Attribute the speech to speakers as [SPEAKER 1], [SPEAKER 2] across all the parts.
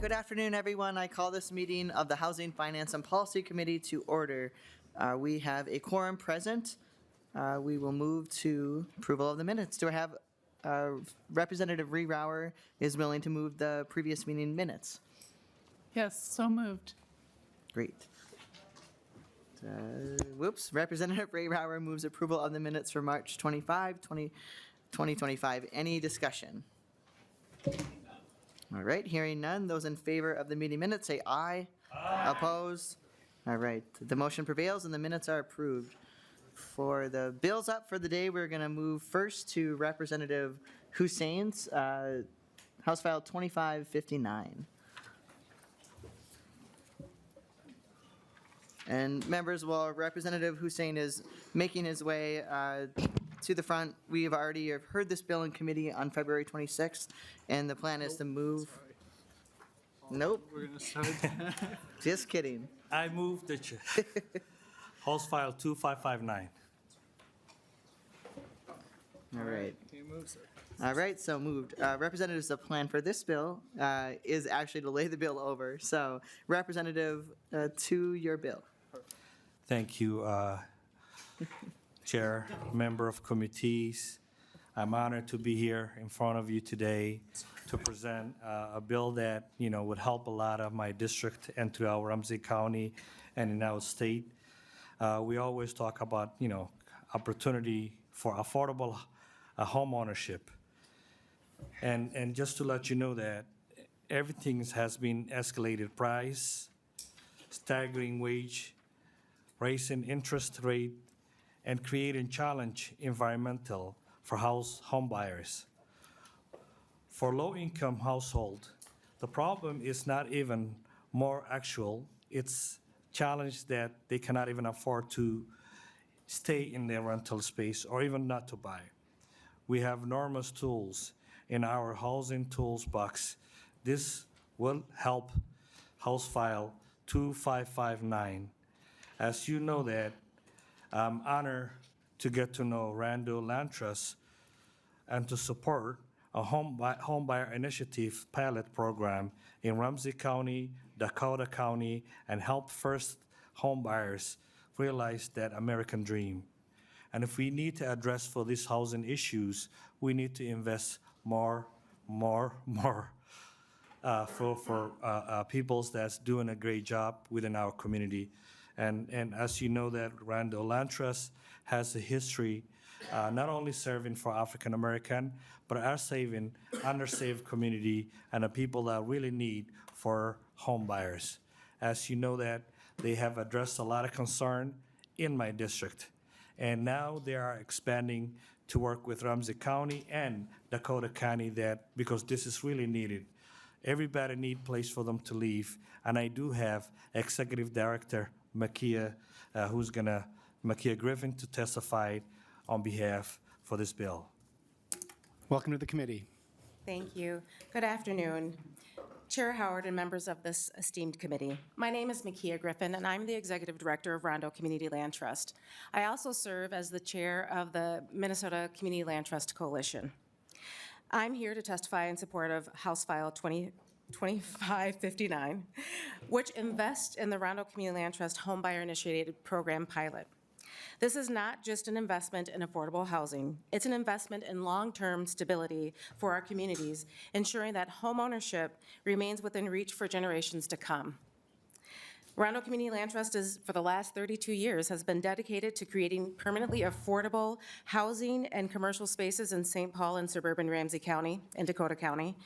[SPEAKER 1] Good afternoon, everyone. I call this meeting of the Housing, Finance, and Policy Committee to order. We have a quorum present. We will move to approval of the minutes. Do I have Representative Rehauer is willing to move the previous meeting minutes?
[SPEAKER 2] Yes, so moved.
[SPEAKER 1] Great. Representative Rehauer moves approval of the minutes for March 25, 2025. Any discussion? All right, hearing none. Those in favor of the meeting minutes say aye. Aye. Oppose? All right, the motion prevails and the minutes are approved. For the bills up for the day, we're going to move first to Representative Hussein's House File 2559. And members, while Representative Hussein is making his way to the front, we have already heard this bill in committee on February 26th, and the plan is to move. Nope.
[SPEAKER 3] We're going to start.
[SPEAKER 1] Just kidding.
[SPEAKER 3] I move the House File 2559.
[SPEAKER 1] All right.
[SPEAKER 3] He moves it.
[SPEAKER 1] All right, so moved. Representatives, the plan for this bill is actually to lay the bill over. So, Representative, to your bill.
[SPEAKER 3] Thank you, Chair, member of committees. I'm honored to be here in front of you today to present a bill that, would help a lot of my district and throughout Ramsey County and in our state. We always talk about, opportunity for affordable home ownership. And just to let you know that everything has been escalated price, staggering wage, raising interest rate, and creating challenge environmental for home buyers. For low-income household, the problem is not even more actual. It's challenge that they cannot even afford to stay in their rental space or even not to buy. We have enormous tools in our housing tools box. This will help House File 2559. As you know that, I'm honored to get to know Rondo Land Trust and to support a home buyer initiative pilot program in Ramsey County, Dakota County, and help first home buyers realize that American dream. And if we need to address for these housing issues, we need to invest more for peoples that's doing a great job within our community. And as you know that Rondo Land Trust has a history not only serving for African American, but are saving underserved community and the people that really need for home buyers. As you know that they have addressed a lot of concern in my district. And now they are expanding to work with Ramsey County and Dakota County because this is really needed. Everybody need place for them to live. And I do have Executive Director Makia Griffin to testify on behalf for this bill.
[SPEAKER 4] Welcome to the committee.
[SPEAKER 5] Thank you. Good afternoon, Chair Howard and members of this esteemed committee. My name is Makia Griffin, and I'm the Executive Director of Rondo Community Land Trust. I also serve as the chair of the Minnesota Community Land Trust Coalition. I'm here to testify in support of House File 2559, which invests in the Rondo Community Land Trust Homebuyer Initiated Program pilot. This is not just an investment in affordable housing. It's an investment in long-term stability for our communities, ensuring that homeownership remains within reach for generations to come. Rondo Community Land Trust for the last 32 years, has been dedicated to creating permanently affordable housing and commercial spaces in St. Paul and suburban Ramsey County and Dakota County.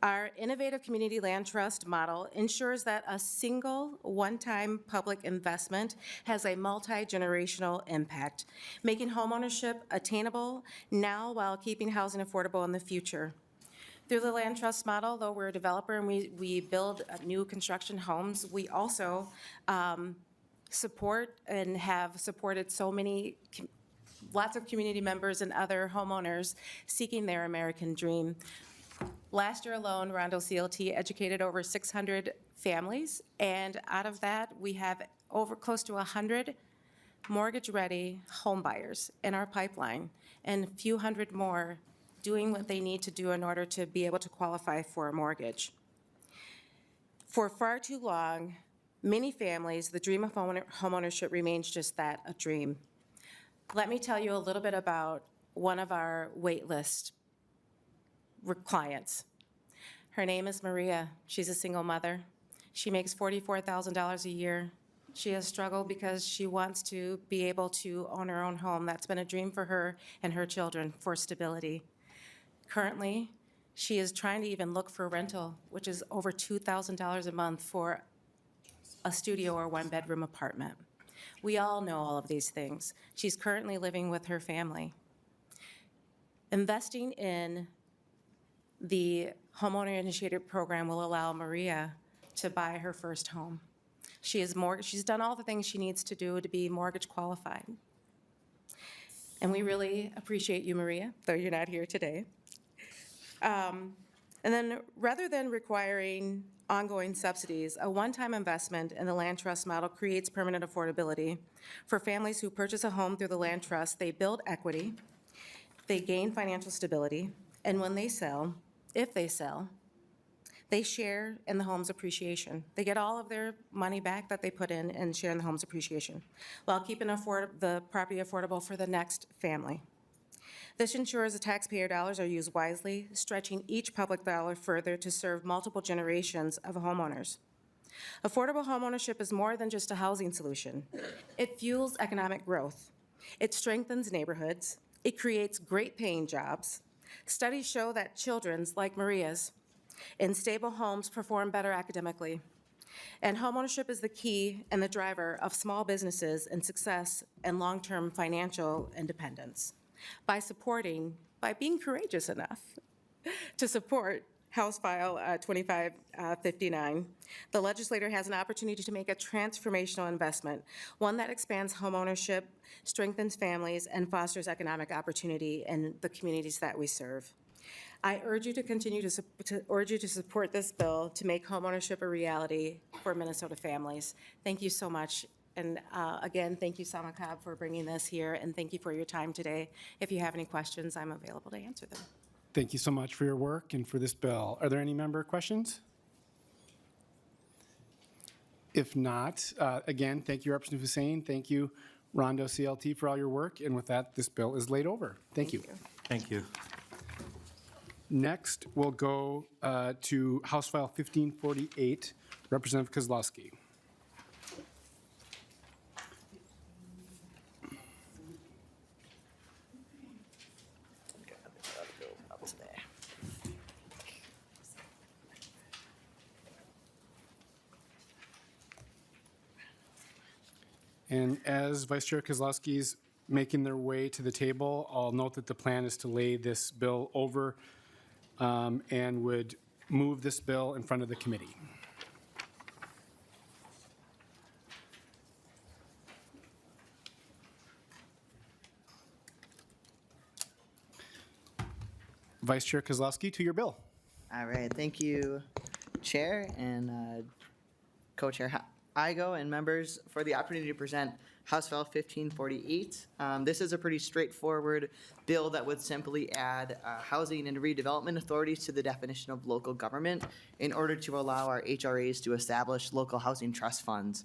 [SPEAKER 5] Our innovative community land trust model ensures that a single one-time public investment has a multi-generational impact, making homeownership attainable now while keeping housing affordable in the future. Through the land trust model, though we're a developer and we build new construction homes, we also support and have supported lots of community members and other homeowners seeking their American dream. Last year alone, Rondo CLT educated over 600 families, and out of that, we have close to 100 mortgage-ready home buyers in our pipeline, and a few hundred more doing what they need to do in order to be able to qualify for a mortgage. For far too long, many families, the dream of homeownership remains just that, a dream. Let me tell you a little bit about one of our waitlist clients. Her name is Maria. She's a single mother. She makes $44,000 a year. She has struggled because she wants to be able to own her own home. That's been a dream for her and her children, for stability. Currently, she is trying to even look for rental, which is over $2,000 a month for a studio or one-bedroom apartment. We all know all of these things. She's currently living with her family. Investing in the homeowner-initiated program will allow Maria to buy her first home. She's done all the things she needs to do to be mortgage qualified. And we really appreciate you, Maria, though you're not here today. And then rather than requiring ongoing subsidies, a one-time investment in the land trust model creates permanent affordability. For families who purchase a home through the land trust, they build equity, they gain financial stability, and when they sell, if they sell, they share in the home's appreciation. They get all of their money back that they put in and share in the home's appreciation, while keeping the property affordable for the next family. This ensures the taxpayer dollars are used wisely, stretching each public dollar further to serve multiple generations of homeowners. Affordable homeownership is more than just a housing solution. It fuels economic growth. It strengthens neighborhoods. It creates great paying jobs. Studies show that children, like Maria's, in stable homes perform better academically. And homeownership is the key and the driver of small businesses and success and long-term financial independence. By being courageous enough to support House File 2559, the legislator has an opportunity to make a transformational investment, one that expands homeownership, strengthens families, and fosters economic opportunity in the communities that we serve. I urge you to continue to support this bill to make homeownership a reality for Minnesota families. Thank you so much. And again, thank you, Samakab, for bringing this here, and thank you for your time today. If you have any questions, I'm available to answer them.
[SPEAKER 4] Thank you so much for your work and for this bill. Are there any member questions? If not, again, thank you, Representative Hussein. Thank you, Rondo CLT, for all your work. And with that, this bill is laid over. Thank you.
[SPEAKER 3] Thank you.
[SPEAKER 4] Next, we'll go to House File 1548, Representative Kozlowski. And as Vice Chair Kozlowski's making their way to the table, I'll note that the plan is to lay this bill over and would move this bill in front of the committee. Vice Chair Kozlowski, to your bill.
[SPEAKER 1] All right, thank you, Chair and Co-Chair Igo and members for the opportunity to present House File 1548. This is a pretty straightforward bill that would simply add housing and redevelopment authorities to the definition of local government in order to allow our HRAs to establish local housing trust funds.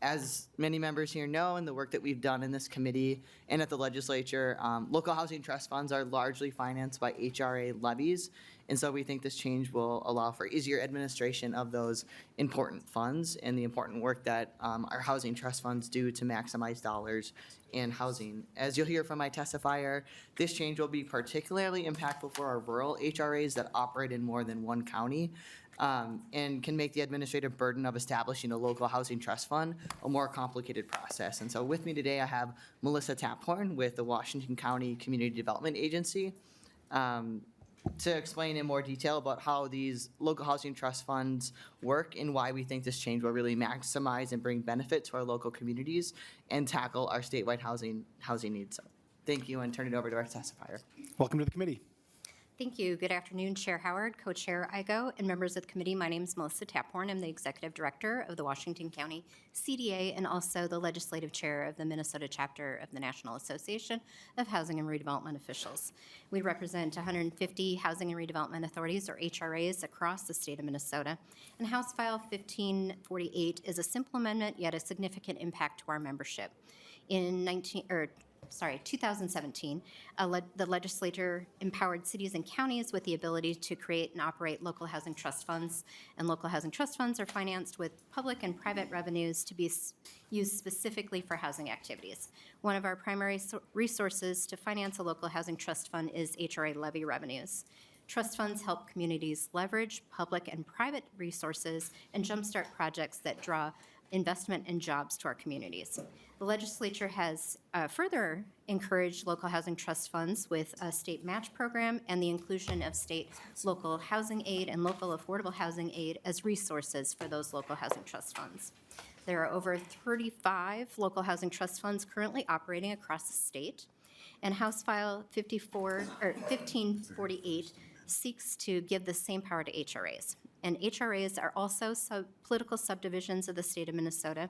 [SPEAKER 1] As many members here know, in the work that we've done in this committee and at the legislature, local housing trust funds are largely financed by HRA levies. And so we think this change will allow for easier administration of those important funds and the important work that our housing trust funds do to maximize dollars in housing. As you'll hear from my testifier, this change will be particularly impactful for our rural HRAs that operate in more than one county. And can make the administrative burden of establishing a local housing trust fund a more complicated process. And so with me today, I have Melissa Taphorn with the Washington County Community Development Agency to explain in more detail about how these local housing trust funds work and why we think this change will really maximize and bring benefit to our local communities and tackle our statewide housing needs. So thank you, and turn it over to our testifier.
[SPEAKER 4] Welcome to the committee.
[SPEAKER 6] Thank you. Good afternoon, Chair Howard, Co-Chair Igo, and members of the committee. My name is Melissa Taphorn. I'm the Executive Director of the Washington County CDA and also the Legislative Chair of the Minnesota Chapter of the National Association of Housing and Redevelopment Officials. We represent 150 Housing and Redevelopment Authorities, or HRAs, across the state of Minnesota. And House File 1548 is a simple amendment, yet a significant impact to our membership. In 2017, the legislature empowered cities and counties with the ability to create and operate local housing trust funds. And local housing trust funds are financed with public and private revenues to be used specifically for housing activities. One of our primary resources to finance a local housing trust fund is HRA levy revenues. Trust funds help communities leverage public and private resources and jumpstart projects that draw investment and jobs to our communities. The legislature has further encouraged local housing trust funds with a state match program and the inclusion of state local housing aid and local affordable housing aid as resources for those local housing trust funds. There are over 35 local housing trust funds currently operating across the state, and House File 1548 seeks to give the same power to HRAs. And HRAs are also political subdivisions of the state of Minnesota.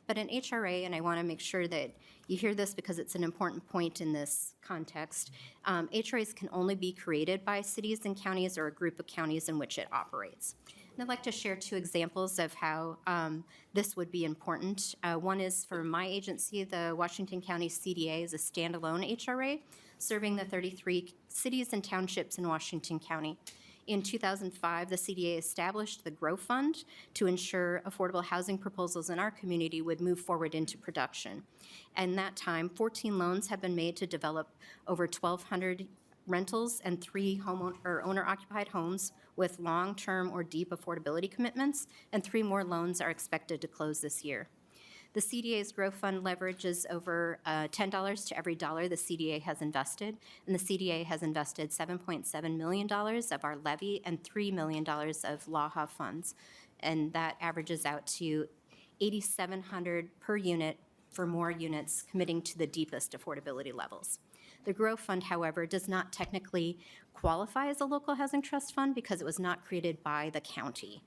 [SPEAKER 6] But an HRA, and I want to make sure that you hear this because it's an important point in this context, HRAs can only be created by cities and counties or a group of counties in which it operates. And I'd like to share two examples of how this would be important. One is for my agency, the Washington County CDA is a standalone HRA serving the 33 cities and townships in Washington County. In 2005, the CDA established the GROW Fund to ensure affordable housing proposals in our community would move forward into production. And that time, 14 loans have been made to develop over 1,200 rentals and 3 owner-occupied homes with long-term or deep affordability commitments, and 3 more loans are expected to close this year. The CDA's Growth Fund leverages over $10 to every dollar the CDA has invested, and the CDA has invested $7.7 million of our levy and $3 million of LAHA funds, and that averages out to $8,700 per unit for more units committing to the deepest affordability levels. The Growth Fund, however, does not technically qualify as a local housing trust fund because it was not created by the county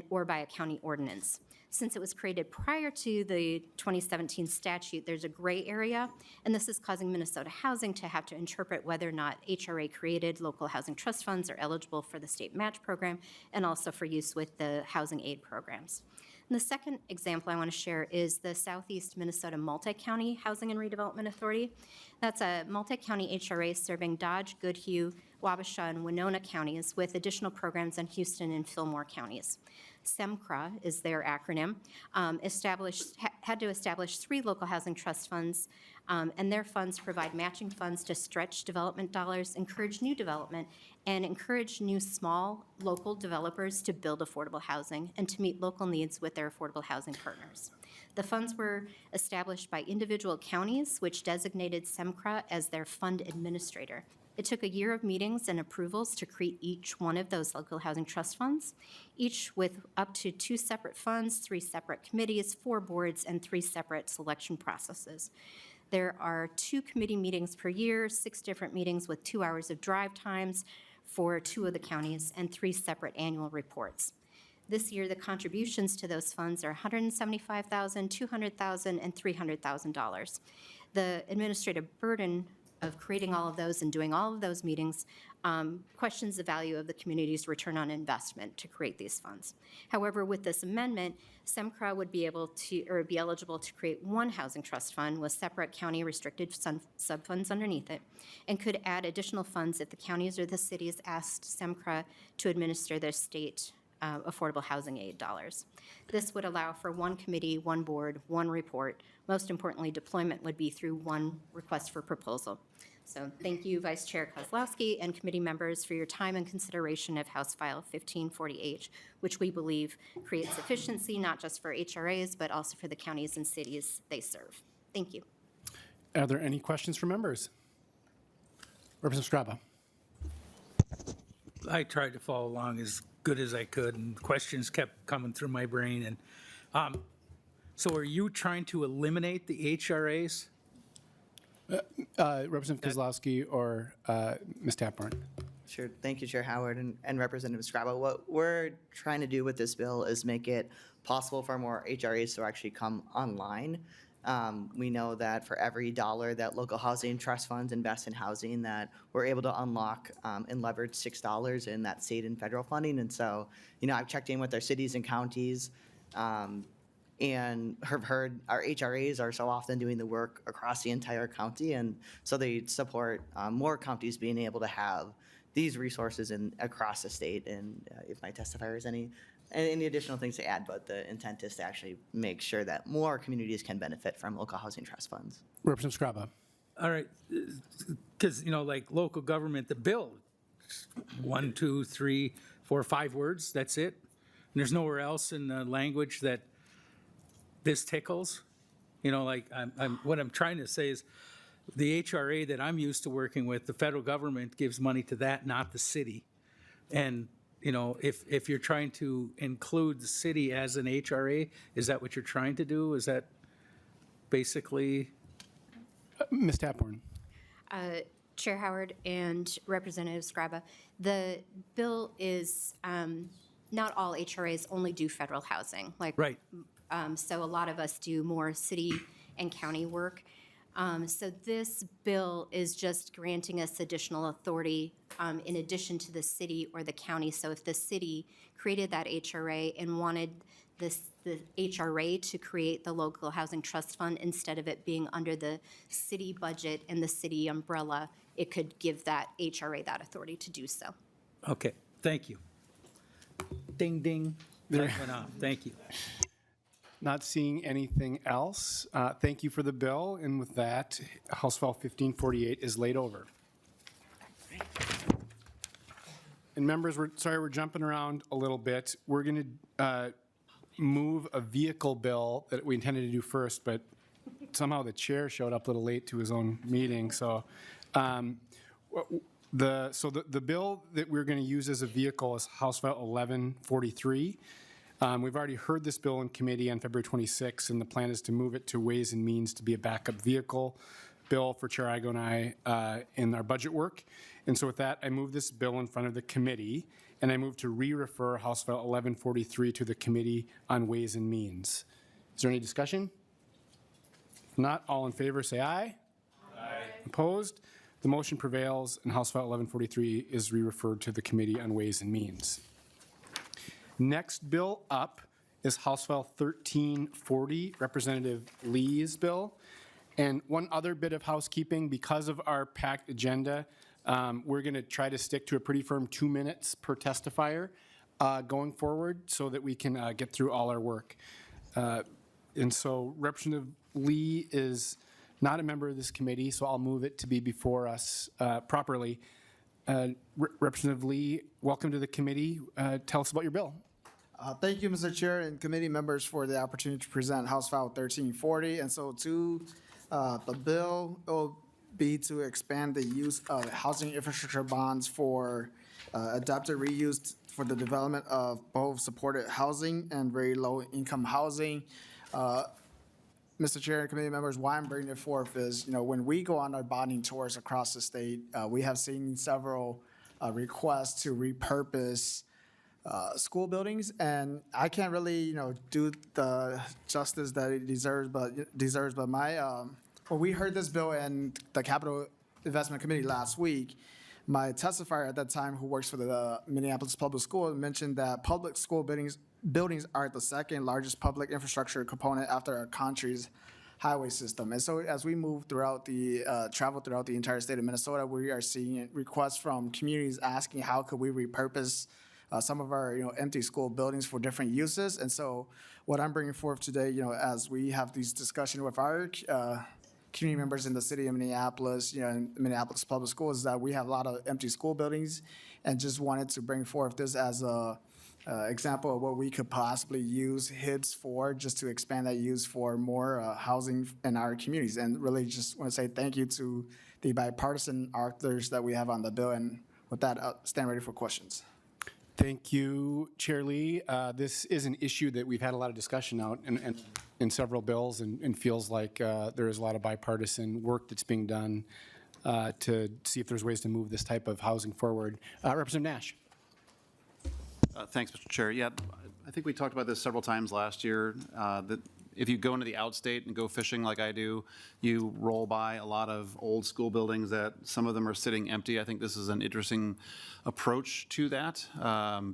[SPEAKER 6] or by a county ordinance. Since it was created prior to the 2017 statute, there's a gray area, and this is causing Minnesota Housing to have to interpret whether or not HRA-created local housing trust funds are eligible for the state match program and also for use with the housing aid programs. And the second example I want to share is the Southeast Minnesota Multi-County Housing and Redevelopment Authority. That's a multi-county HRA serving Dodge, Goodhue, Wabasha, and Winona counties with additional programs in Houston and Fillmore counties. SEMCRA is their acronym, had to establish 3 local housing trust funds, and their funds provide matching funds to stretch development dollars, encourage new development, and encourage new small local developers to build affordable housing and to meet local needs with their affordable housing partners. The funds were established by individual counties, which designated SEMCRA as their fund administrator. It took a year of meetings and approvals to create each one of those local housing trust funds, each with up to 2 separate funds, 3 separate committees, 4 boards, and 3 separate selection processes. There are 2 committee meetings per year, 6 different meetings with 2 hours of drive times for 2 of the counties, and 3 separate annual reports. This year, the contributions to those funds are $175,000, $200,000, and $300,000. The administrative burden of creating all of those and doing all of those meetings questions the value of the community's return on investment to create these funds. However, with this amendment, SEMCRA would be able to, or be eligible to create 1 housing trust fund with separate county restricted subfunds underneath it, and could add additional funds if the counties or the cities asked SEMCRA to administer their state affordable housing aid dollars. This would allow for 1 committee, 1 board, 1 report. Most importantly, deployment would be through 1 request for proposal. So thank you, Vice Chair Kozlowski and committee members for your time and consideration of House File 1548, which we believe creates efficiency not just for HRAs, but also for the counties and cities they serve. Thank you.
[SPEAKER 4] Are there any questions from members? Representative Straba.
[SPEAKER 7] I tried to follow along as good as I could, and questions kept coming through my brain. And so are you trying to eliminate the HRAs?
[SPEAKER 4] Representative Kozlowski or Ms. Tapborn?
[SPEAKER 1] Sure. Thank you, Chair Howard and Representative Scrabble. What we're trying to do with this bill is make it possible for more HRAs to actually come online. We know that for every dollar that local housing trust funds invest in housing, that we're able to unlock and leverage $6 in that state and federal funding. And so, I've checked in with our cities and counties and have heard our HRAs are so often doing the work across the entire county. And so they support more counties being able to have these resources across the state. And if my testifier has any additional things to add, but the intent is to actually make sure that more communities can benefit from local housing trust funds.
[SPEAKER 4] Representative Scrabble.
[SPEAKER 7] All right, because, like local government, the bill, 1, 2, 3, 4, 5 words, that's it? And there's nowhere else in the language that this tickles? What I'm trying to say is, the HRA that I'm used to working with, the federal government gives money to that, not the city. And, if you're trying to include the city as an HRA, is that what you're trying to do? Is that basically?
[SPEAKER 4] Ms. Tapborn.
[SPEAKER 6] Chair Howard and Representative Scriba, the bill is, not all HRAs only do federal housing.
[SPEAKER 7] Right.
[SPEAKER 6] So a lot of us do more city and county work. So this bill is just granting us additional authority in addition to the city or the county. So if the city created that HRA and wanted the HRA to create the local housing trust fund instead of it being under the city budget and the city umbrella, it could give that HRA that authority to do so.
[SPEAKER 7] Okay, thank you. Ding, ding. That went off. Thank you.
[SPEAKER 4] Not seeing anything else. Thank you for the bill, and with that, House File 1548 is laid over. And members, we're jumping around a little bit. We're going to move a vehicle bill that we intended to do first, but somehow the chair showed up a little late to his own meeting. So the bill that we're going to use as a vehicle is House File 1143. We've already heard this bill in committee on February 26, and the plan is to move it to Ways and Means to be a backup vehicle bill for Chair Igo and I in our budget work. And so with that, I move this bill in front of the committee, and I move to re-refer House File 1143 to the Committee on Ways and Means. Is there any discussion? If not, all in favor say aye. Aye. Opposed? The motion prevails, and House File 1143 is re-referred to the Committee on Ways and Means. Next bill up is House File 1340, Representative Lee's bill. And one other bit of housekeeping, because of our packed agenda, we're going to try to stick to a pretty firm 2 minutes per testifier going forward so that we can get through all our work. And so Representative Lee is not a member of this committee, so I'll move it to be before us properly. Representative Lee, welcome to the committee. Tell us about your bill.
[SPEAKER 8] Thank you, Mr. Chair and committee members, for the opportunity to present House File 1340. And so the bill will be to expand the use of housing infrastructure bonds for adaptive reuse for the development of both supported housing and very low income housing. Mr. Chair and committee members, why I'm bringing it forth is, when we go on our bonding tours across the state, we have seen several requests to repurpose school buildings, and I can't really, do the justice that it deserves. But my when we heard this bill in the Capital Investment Committee last week, my testifier at that time, who works for the Minneapolis Public School, mentioned that public school buildings are the second largest public infrastructure component after our country's highway system. And so as we move throughout travel throughout the entire state of Minnesota, we are seeing requests from communities asking how could we repurpose some of our empty school buildings for different uses. And so what I'm bringing forth today, as we have these discussions with our community members in the city of Minneapolis, and Minneapolis Public Schools, is that we have a lot of empty school buildings, and just wanted to bring forth this as a example of what we could possibly use HIDS for, just to expand that use for more housing in our communities. And really just want to say thank you to the bipartisan authors that we have on the bill. And with that, I'll stand ready for questions.
[SPEAKER 4] Thank you, Chair Lee. This is an issue that we've had a lot of discussion out in several bills, and feels like there is a lot of bipartisan work that's being done to see if there's ways to move this type of housing forward. Representative Nash.
[SPEAKER 9] Thanks, Mr. Chair. Yeah, I think we talked about this several times last year, that if you go into the outstate and go fishing like I do, you roll by a lot of old school buildings that some of them are sitting empty. I think this is an interesting approach to that,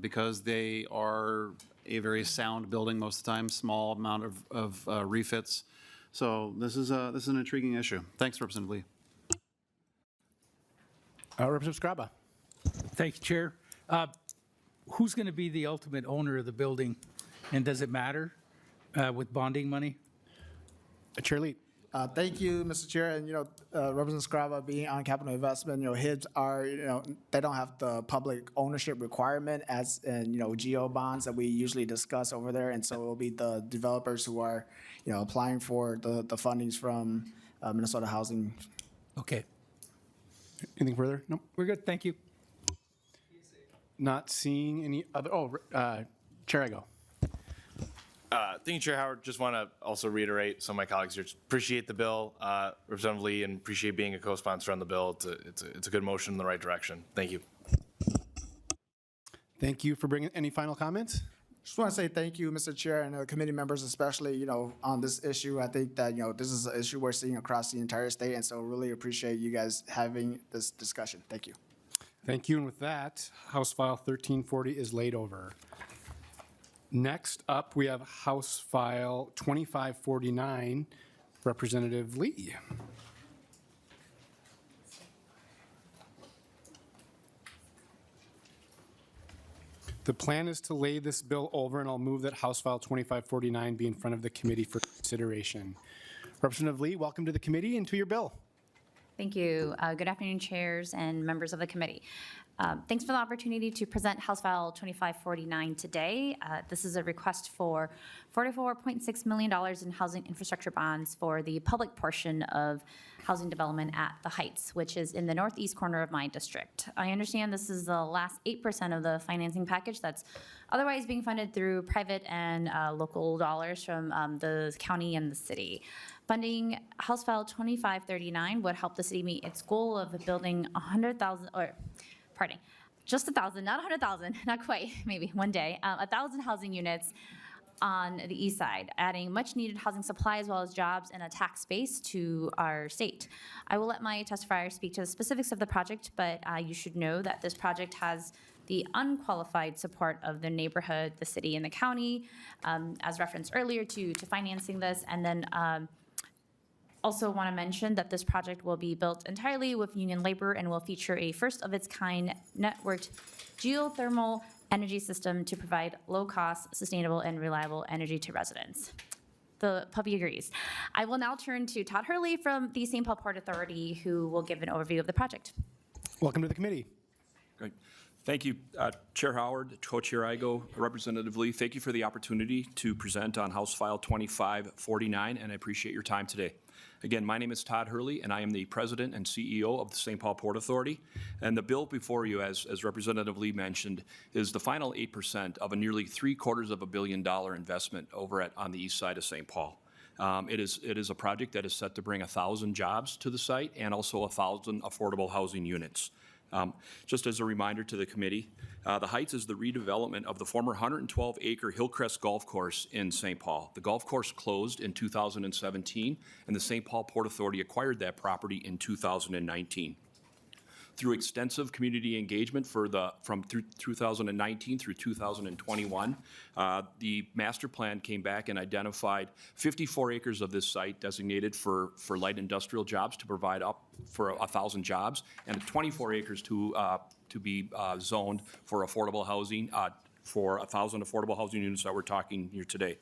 [SPEAKER 9] because they are a very sound building most of the time, small amount of refits. So this is an intriguing issue. Thanks, Representative Lee.
[SPEAKER 4] Representative Skraba.
[SPEAKER 7] Thank you, Chair. Who's going to be the ultimate owner of the building, and does it matter with bonding money?
[SPEAKER 4] Chair Lee.
[SPEAKER 8] Thank you, Mr. Chair. And, Representative Skraba being on capital investment, HIBs are, they don't have the public ownership requirement as in, GO bonds that we usually discuss over there. And so it will be the developers who are, applying for the fundings from Minnesota Housing.
[SPEAKER 7] Okay,
[SPEAKER 4] Anything further? No.
[SPEAKER 7] we're good, thank you.
[SPEAKER 4] Not seeing any other, Chair Igo.
[SPEAKER 10] Thank you, Chair Howard. Just want to also reiterate, some of my colleagues here appreciate the bill, Representative Lee, and appreciate being a co-sponsor on the bill. It's a good motion in the right direction. Thank you.
[SPEAKER 4] Thank you for bringing, any final comments?
[SPEAKER 8] Just want to say thank you, Mr. Chair, and committee members especially, on this issue. I think that, this is an issue we're seeing across the entire state, and so really appreciate you guys having this discussion. Thank you.
[SPEAKER 4] Thank you, and with that, House File 1340 is laid over. Next up, we have House File 2549, Representative Lee. The plan is to lay this bill over, and I'll move that House File 2549 be in front of the committee for consideration. Representative Lee, welcome to the committee and to your bill.
[SPEAKER 11] Thank you. Good afternoon, chairs and members of the committee. Thanks for the opportunity to present House File 2549 today. This is a request for $44.6 million in housing infrastructure bonds for the public portion of housing development at the Heights, which is in the northeast corner of my district. I understand this is the last 8% of the financing package that's otherwise being funded through private and local dollars from the county and the city. Funding House File 2539 would help the city meet its goal of building 100,000, or pardon, just 1,000, not 100,000, not quite, maybe one day, 1,000 housing units on the east side, adding much needed housing supply as well as jobs and a tax base to our state. I will let my testifier speak to the specifics of the project, but you should know that this project has the unqualified support of the neighborhood, the city, and the county, as referenced earlier, to financing this. And then also want to mention that this project will be built entirely with union labor and will feature a first-of-its-kind networked geothermal energy system to provide low-cost, sustainable, and reliable energy to residents. The puppy agrees. I will now turn to Todd Hurley from the St. Paul Port Authority, who will give an overview of the project.
[SPEAKER 4] Welcome to the committee.
[SPEAKER 12] Great. Thank you, Chair Howard, Co-Chair Igo, Representative Lee. Thank you for the opportunity to present on House File 2549, and I appreciate your time today. Again, my name is Todd Hurley, and I am the President and CEO of the St. Paul Port Authority. And the bill before you, as Representative Lee mentioned, is the final 8% of a nearly $750 million investment over on the east side of St. Paul. It is a project that is set to bring 1,000 jobs to the site and also 1,000 affordable housing units. Just as a reminder to the committee, the Heights is the redevelopment of the former 112-acre Hillcrest Golf Course in St. Paul. The golf course closed in 2017, and the St. Paul Port Authority acquired that property in 2019. Through extensive community engagement from 2019 through 2021, the master plan came back and identified 54 acres of this site designated for light industrial jobs to provide up for 1,000 jobs, and 24 acres to be zoned for affordable housing, for 1,000 affordable housing units that we're talking here today.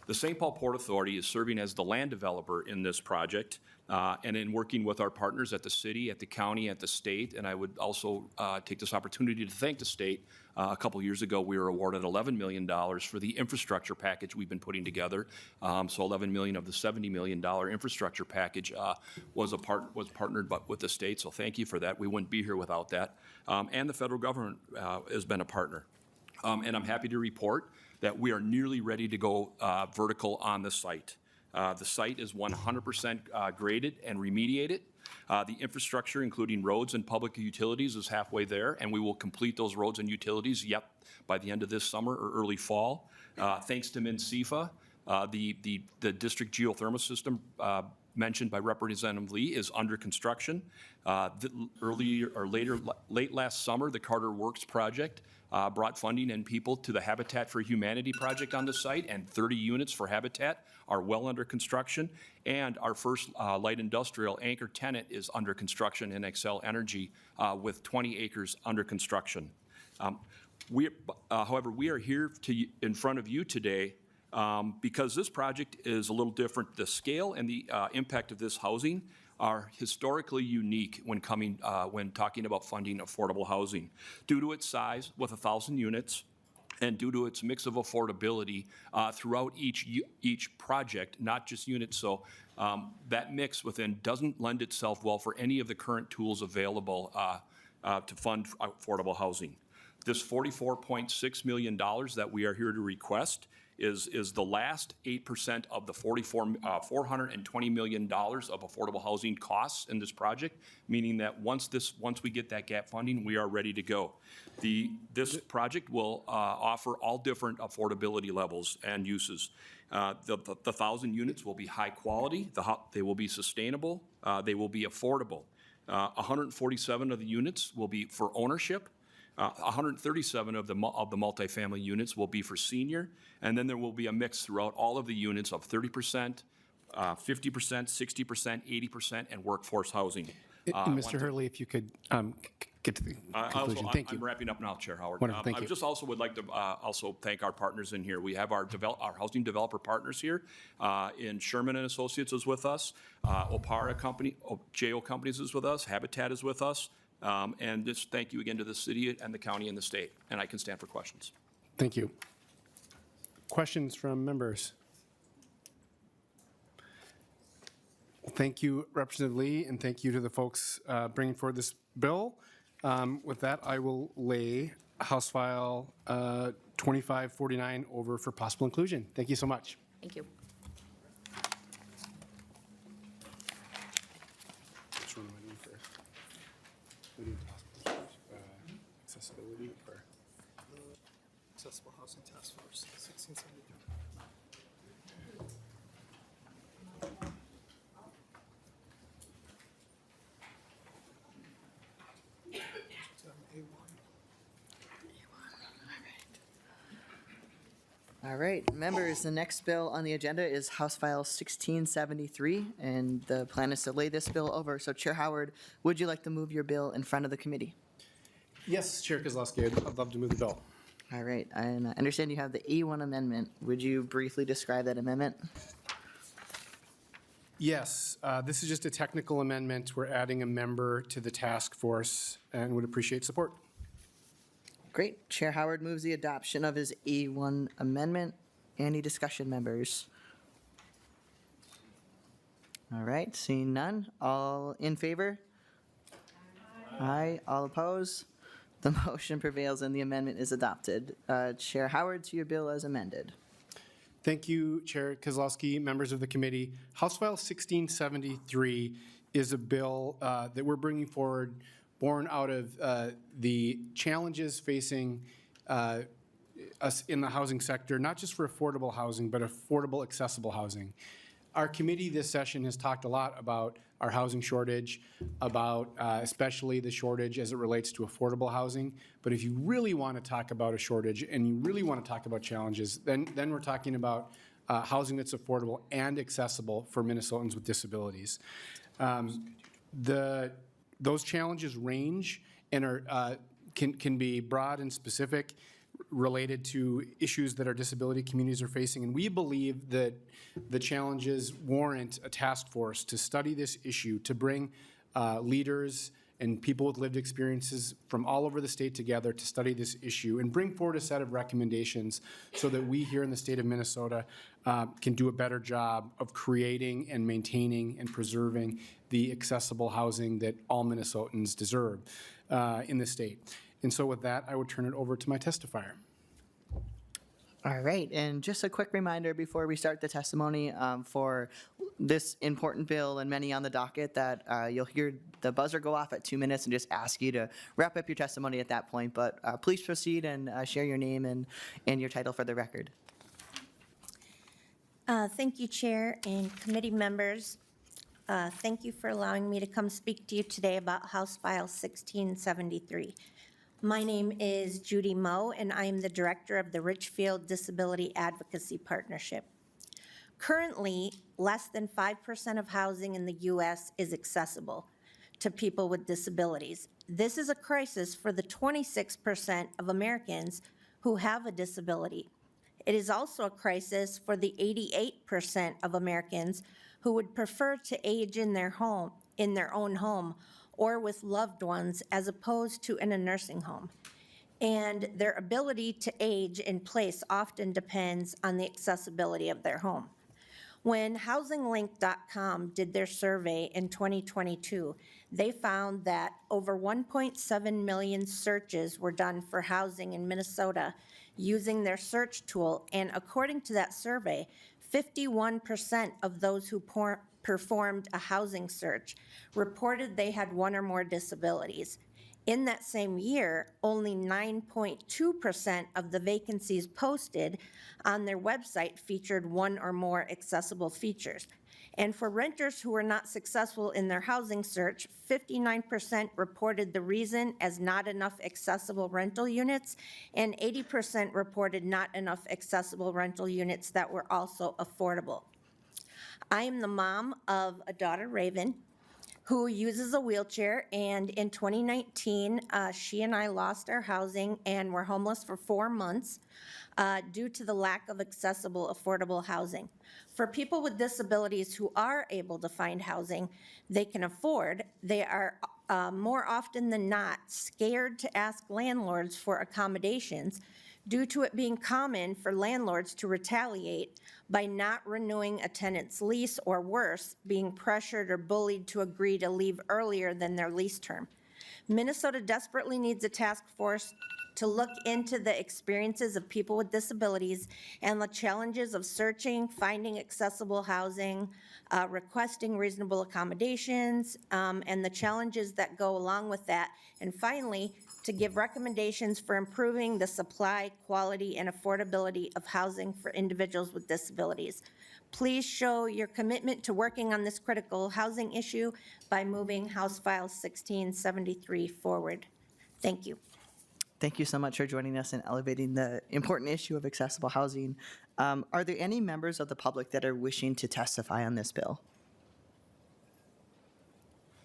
[SPEAKER 12] The St. Paul Port Authority is serving as the land developer in this project, and in working with our partners at the city, at the county, at the state. And I would also take this opportunity to thank the state. A couple years ago, we were awarded $11 million for the infrastructure package we've been putting together. So $11 million of the $70 million infrastructure package was partnered with the state. So thank you for that. We wouldn't be here without that. And the federal government has been a partner. And I'm happy to report that we are nearly ready to go vertical on the site. The site is 100% graded and remediated. The infrastructure, including roads and public utilities, is halfway there, and we will complete those roads and utilities, by the end of this summer or early fall. Thanks to MnSEFA, the district geothermal system mentioned by Representative Lee is under construction. Late last summer, the Carter Works project brought funding and people to the Habitat for Humanity project on the site, and 30 units for Habitat are well under construction. And our first light industrial anchor tenant is under construction in Excel Energy with 20 acres under construction. However, we are here in front of you today because this project is a little different. The scale and the impact of this housing are historically unique when talking about funding affordable housing. Due to its size, with 1,000 units, and due to its mix of affordability throughout each project, not just units. So that mix within doesn't lend itself well for any of the current tools available to fund affordable housing. This $44.6 million that we are here to request is the last 8% of the $420 million of affordable housing costs in this project, meaning that once we get that gap funding, we are ready to go. This project will offer all different affordability levels and uses. The 1,000 units will be high quality, they will be sustainable, they will be affordable. 147 of the units will be for ownership. 137 of the multifamily units will be for senior, and then there will be a mix throughout all of the units of 30%, 50%, 60%, 80%, and workforce housing.
[SPEAKER 4] Mr. Hurley, if you could get to the conclusion. Thank you.
[SPEAKER 12] I'm wrapping up now, Chair Howard.
[SPEAKER 4] Wonderful, thank you.
[SPEAKER 12] I just also would like to also thank our partners in here. We have our housing developer partners here. In Sherman and Associates is with us. Opara Company, JO Companies is with us. Habitat is with us. And just thank you again to the city and the county and the state. And I can stand for questions.
[SPEAKER 4] Thank you. Questions from members? Thank you, Representative Lee, and thank you to the folks bringing forward this bill. With that, I will lay House File 2549 over for possible inclusion. Thank you so much.
[SPEAKER 11] Thank you.
[SPEAKER 4] Which one am I doing first? We need accessibility or?
[SPEAKER 8] Accessible Housing Task Force, 1673.
[SPEAKER 1] All right, members, the next bill on the agenda is House File 1673, and the plan is to lay this bill over. So Chair Howard, would you like to move your bill in front of the committee?
[SPEAKER 4] Yes, Chair Kozlowski, I'd love to move the bill.
[SPEAKER 1] All right, and I understand you have the A1 amendment. Would you briefly describe that amendment?
[SPEAKER 4] Yes, this is just a technical amendment. We're adding a member to the task force and would appreciate support.
[SPEAKER 1] Great. Chair Howard moves the adoption of his A1 amendment. Any discussion, members? All right, seeing none. All in favor? Aye. All opposed? The motion prevails and the amendment is adopted. Chair Howard, to your bill as amended.
[SPEAKER 4] Thank you, Chair Kozlowski, members of the committee. House File 1673 is a bill that we're bringing forward born out of the challenges facing us in the housing sector, not just for affordable housing, but affordable, accessible housing. Our committee this session has talked a lot about our housing shortage, about especially the shortage as it relates to affordable housing. But if you really want to talk about a shortage and you really want to talk about challenges, then we're talking about housing that's affordable and accessible for Minnesotans with disabilities. Those challenges range and are can be broad and specific, related to issues that our disability communities are facing. And we believe that the challenges warrant a task force to study this issue, to bring leaders and people with lived experiences from all over the state together to study this issue and bring forward a set of recommendations so that we here in the state of Minnesota can do a better job of creating and maintaining and preserving the accessible housing that all Minnesotans deserve in the state. And so with that, I would turn it over to my testifier.
[SPEAKER 1] All right, and just a quick reminder before we start the testimony for this important bill and many on the docket that you'll hear the buzzer go off at 2 minutes and just ask you to wrap up your testimony at that point. But please proceed and share your name and your title for the record.
[SPEAKER 13] Thank you, Chair and committee members. Thank you for allowing me to come speak to you today about House File 1673. My name is Judy Moe, and I am the Director of the Richfield Disability Advocacy Partnership. Currently, less than 5% of housing in the U.S. is accessible to people with disabilities. This is a crisis for the 26% of Americans who have a disability. It is also a crisis for the 88% of Americans who would prefer to age in their own home, or with loved ones as opposed to in a nursing home. And their ability to age in place often depends on the accessibility of their home. When HousingLink.com did their survey in 2022, they found that over 1.7 million searches were done for housing in Minnesota using their search tool, and according to that survey, 51% of those who performed a housing search reported they had one or more disabilities. In that same year, only 9.2% of the vacancies posted on their website featured one or more accessible features. And for renters who were not successful in their housing search, 59% reported the reason as not enough accessible rental units, and 80% reported not enough accessible rental units that were also affordable. I am the mom of a daughter, Raven, who uses a wheelchair, and in 2019, she and I lost our housing and were homeless for 4 months due to the lack of accessible, affordable housing. For people with disabilities who are able to find housing they can afford, they are more often than not scared to ask landlords for accommodations due to it being common for landlords to retaliate by not renewing a tenant's lease, or worse, being pressured or bullied to agree to leave earlier than their lease term. Minnesota desperately needs a task force to look into the experiences of people with disabilities and the challenges of searching, finding accessible housing, requesting reasonable accommodations, and the challenges that go along with that. And finally, to give recommendations for improving the supply, quality, and affordability of housing for individuals with disabilities. Please show your commitment to working on this critical housing issue by moving House File 1673 forward. Thank you.
[SPEAKER 1] Thank you so much for joining us and elevating the important issue of accessible housing. Are there any members of the public that are wishing to testify on this bill?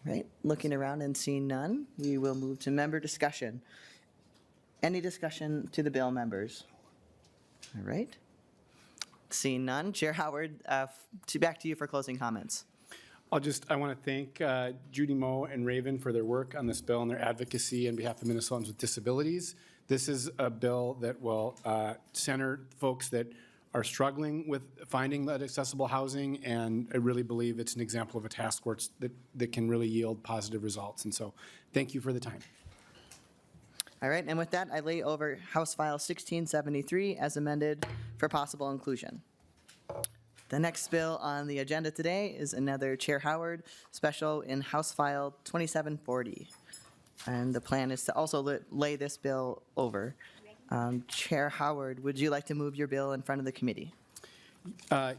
[SPEAKER 1] Right, looking around and seeing none, we will move to member discussion. Any discussion to the bill, members? All right. Seeing none, Chair Howard, back to you for closing comments.
[SPEAKER 4] I want to thank Judy Moe and Raven for their work on this bill and their advocacy on behalf of Minnesotans with disabilities. This is a bill that will center folks that are struggling with finding that accessible housing, and I really believe it's an example of a task force that can really yield positive results. And so thank you for the time.
[SPEAKER 1] All right, and with that, I lay over House File 1673 as amended for possible inclusion. The next bill on the agenda today is another Chair Howard special in House File 2740. And the plan is to also lay this bill over. Chair Howard, would you like to move your bill in front of the committee?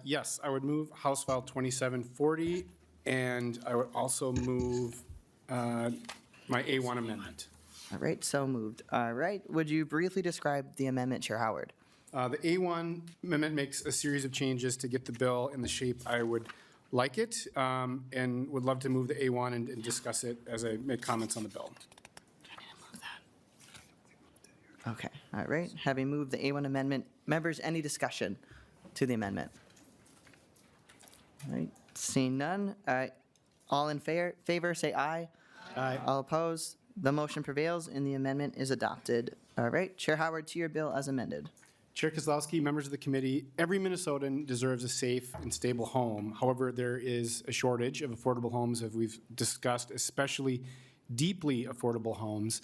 [SPEAKER 4] Yes, I would move House File 2740, and I would also move my A1 amendment.
[SPEAKER 1] All right, so moved. All right, would you briefly describe the amendment, Chair Howard?
[SPEAKER 4] The A1 amendment makes a series of changes to get the bill in the shape I would like it, and would love to move the A1 and discuss it as I make comments on the bill.
[SPEAKER 1] Okay, all right. Having moved the A1 amendment, members, any discussion to the amendment? All right, seeing none, all in favor say aye.
[SPEAKER 4] Aye.
[SPEAKER 1] All opposed, the motion prevails and the amendment is adopted. All right, Chair Howard, to your bill as amended.
[SPEAKER 4] Chair Kozlowski, members of the committee, every Minnesotan deserves a safe and stable home. However, there is a shortage of affordable homes, as we've discussed, especially deeply affordable homes,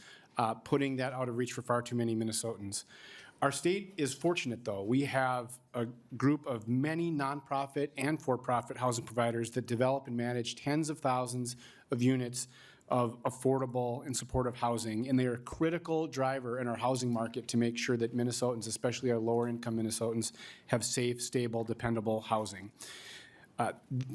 [SPEAKER 4] putting that out of reach for far too many Minnesotans. Our state is fortunate, though. We have a group of many nonprofit and for-profit housing providers that develop and manage tens of thousands of units of affordable and supportive housing, and they are a critical driver in our housing market to make sure that Minnesotans, especially our lower-income Minnesotans, have safe, stable, dependable housing.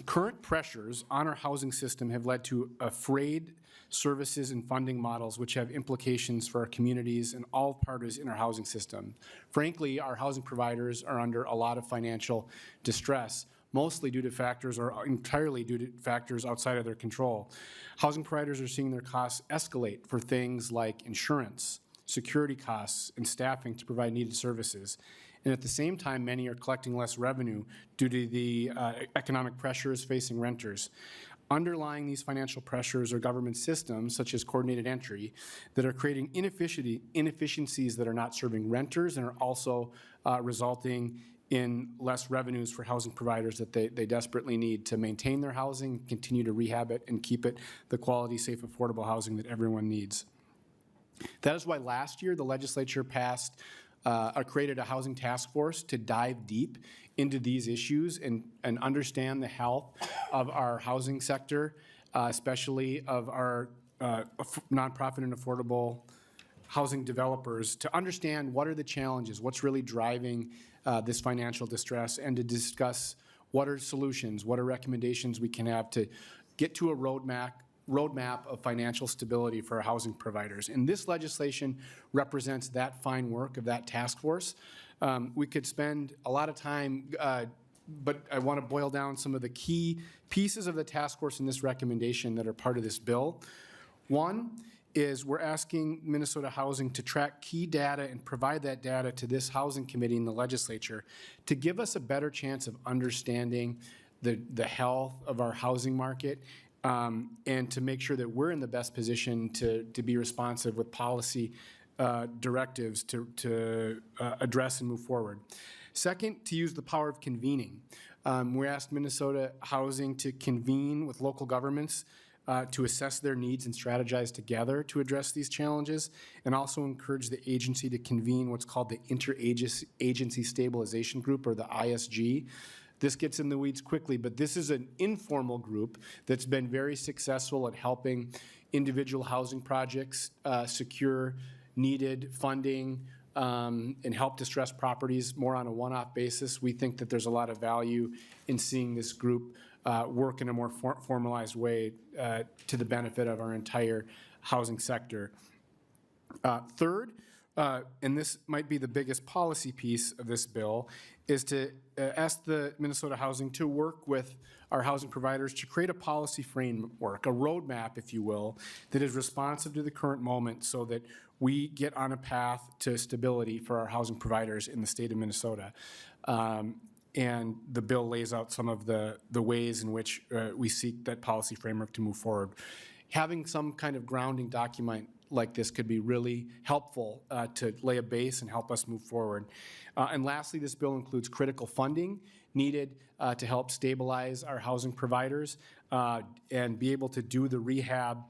[SPEAKER 4] Current pressures on our housing system have led to frayed services and funding models which have implications for our communities and all parties in our housing system. Frankly, our housing providers are under a lot of financial distress, mostly due to factors or entirely due to factors outside of their control. Housing providers are seeing their costs escalate for things like insurance, security costs, and staffing to provide needed services. And at the same time, many are collecting less revenue due to the economic pressures facing renters. Underlying these financial pressures are government systems, such as coordinated entry, that are creating inefficiencies that are not serving renters and are also resulting in less revenues for housing providers that they desperately need to maintain their housing, continue to rehab it, and keep it the quality, safe, affordable housing that everyone needs. That is why last year the legislature created a housing task force to dive deep into these issues and understand the health of our housing sector, especially of our nonprofit and affordable housing developers, to understand what are the challenges, what's really driving this financial distress, and to discuss what are solutions, what are recommendations we can have to get to a roadmap of financial stability for our housing providers. And this legislation represents that fine work of that task force. We could spend a lot of time, but I want to boil down some of the key pieces of the task force in this recommendation that are part of this bill. One is we're asking Minnesota Housing to track key data and provide that data to this housing committee in the legislature to give us a better chance of understanding the health of our housing market, and to make sure that we're in the best position to be responsive with policy directives to address and move forward. Second, to use the power of convening. We asked Minnesota Housing to convene with local governments to assess their needs and strategize together to address these challenges, and also encourage the agency to convene what's called the Interagency Stabilization Group, or the ISG. This gets in the weeds quickly, but this is an informal group that's been very successful at helping individual housing projects secure needed funding and help distressed properties more on a one-off basis. We think that there's a lot of value in seeing this group work in a more formalized way to the benefit of our entire housing sector. Third, and this might be the biggest policy piece of this bill, is to ask the Minnesota Housing to work with our housing providers to create a policy framework, a roadmap, if you will, that is responsive to the current moment so that we get on a path to stability for our housing providers in the state of Minnesota. And the bill lays out some of the ways in which we seek that policy framework to move forward. Having some kind of grounding document like this could be really helpful to lay a base and help us move forward. And lastly, this bill includes critical funding needed to help stabilize our housing providers and be able to do the rehab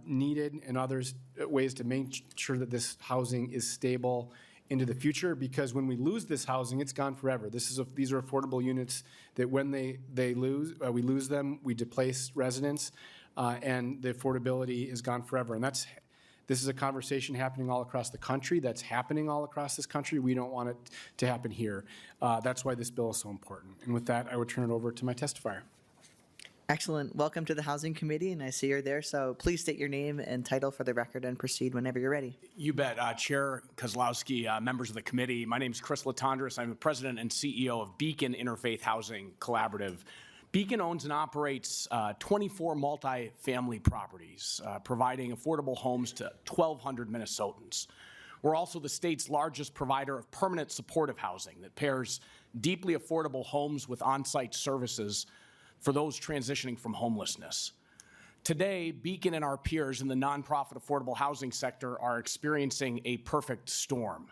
[SPEAKER 4] needed and others ways to make sure that this housing is stable into the future, because when we lose this housing, it's gone forever. These are affordable units that when we lose them, we displace residents, and the affordability is gone forever. And this is a conversation happening all across the country. That's happening all across this country. We don't want it to happen here. That's why this bill is so important. And with that, I would turn it over to my testifier.
[SPEAKER 1] Excellent. Welcome to the Housing Committee, and I see you're there, so please state your name and title for the record and proceed whenever you're ready.
[SPEAKER 14] You bet. Chair Kozlowski, members of the committee, my name is Chris Latondras. I'm the president and CEO of Beacon Interfaith Housing Collaborative. Beacon owns and operates 24 multifamily properties, providing affordable homes to 1,200 Minnesotans. We're also the state's largest provider of permanent supportive housing that pairs deeply affordable homes with on-site services for those transitioning from homelessness. Today, Beacon and our peers in the nonprofit affordable housing sector are experiencing a perfect storm.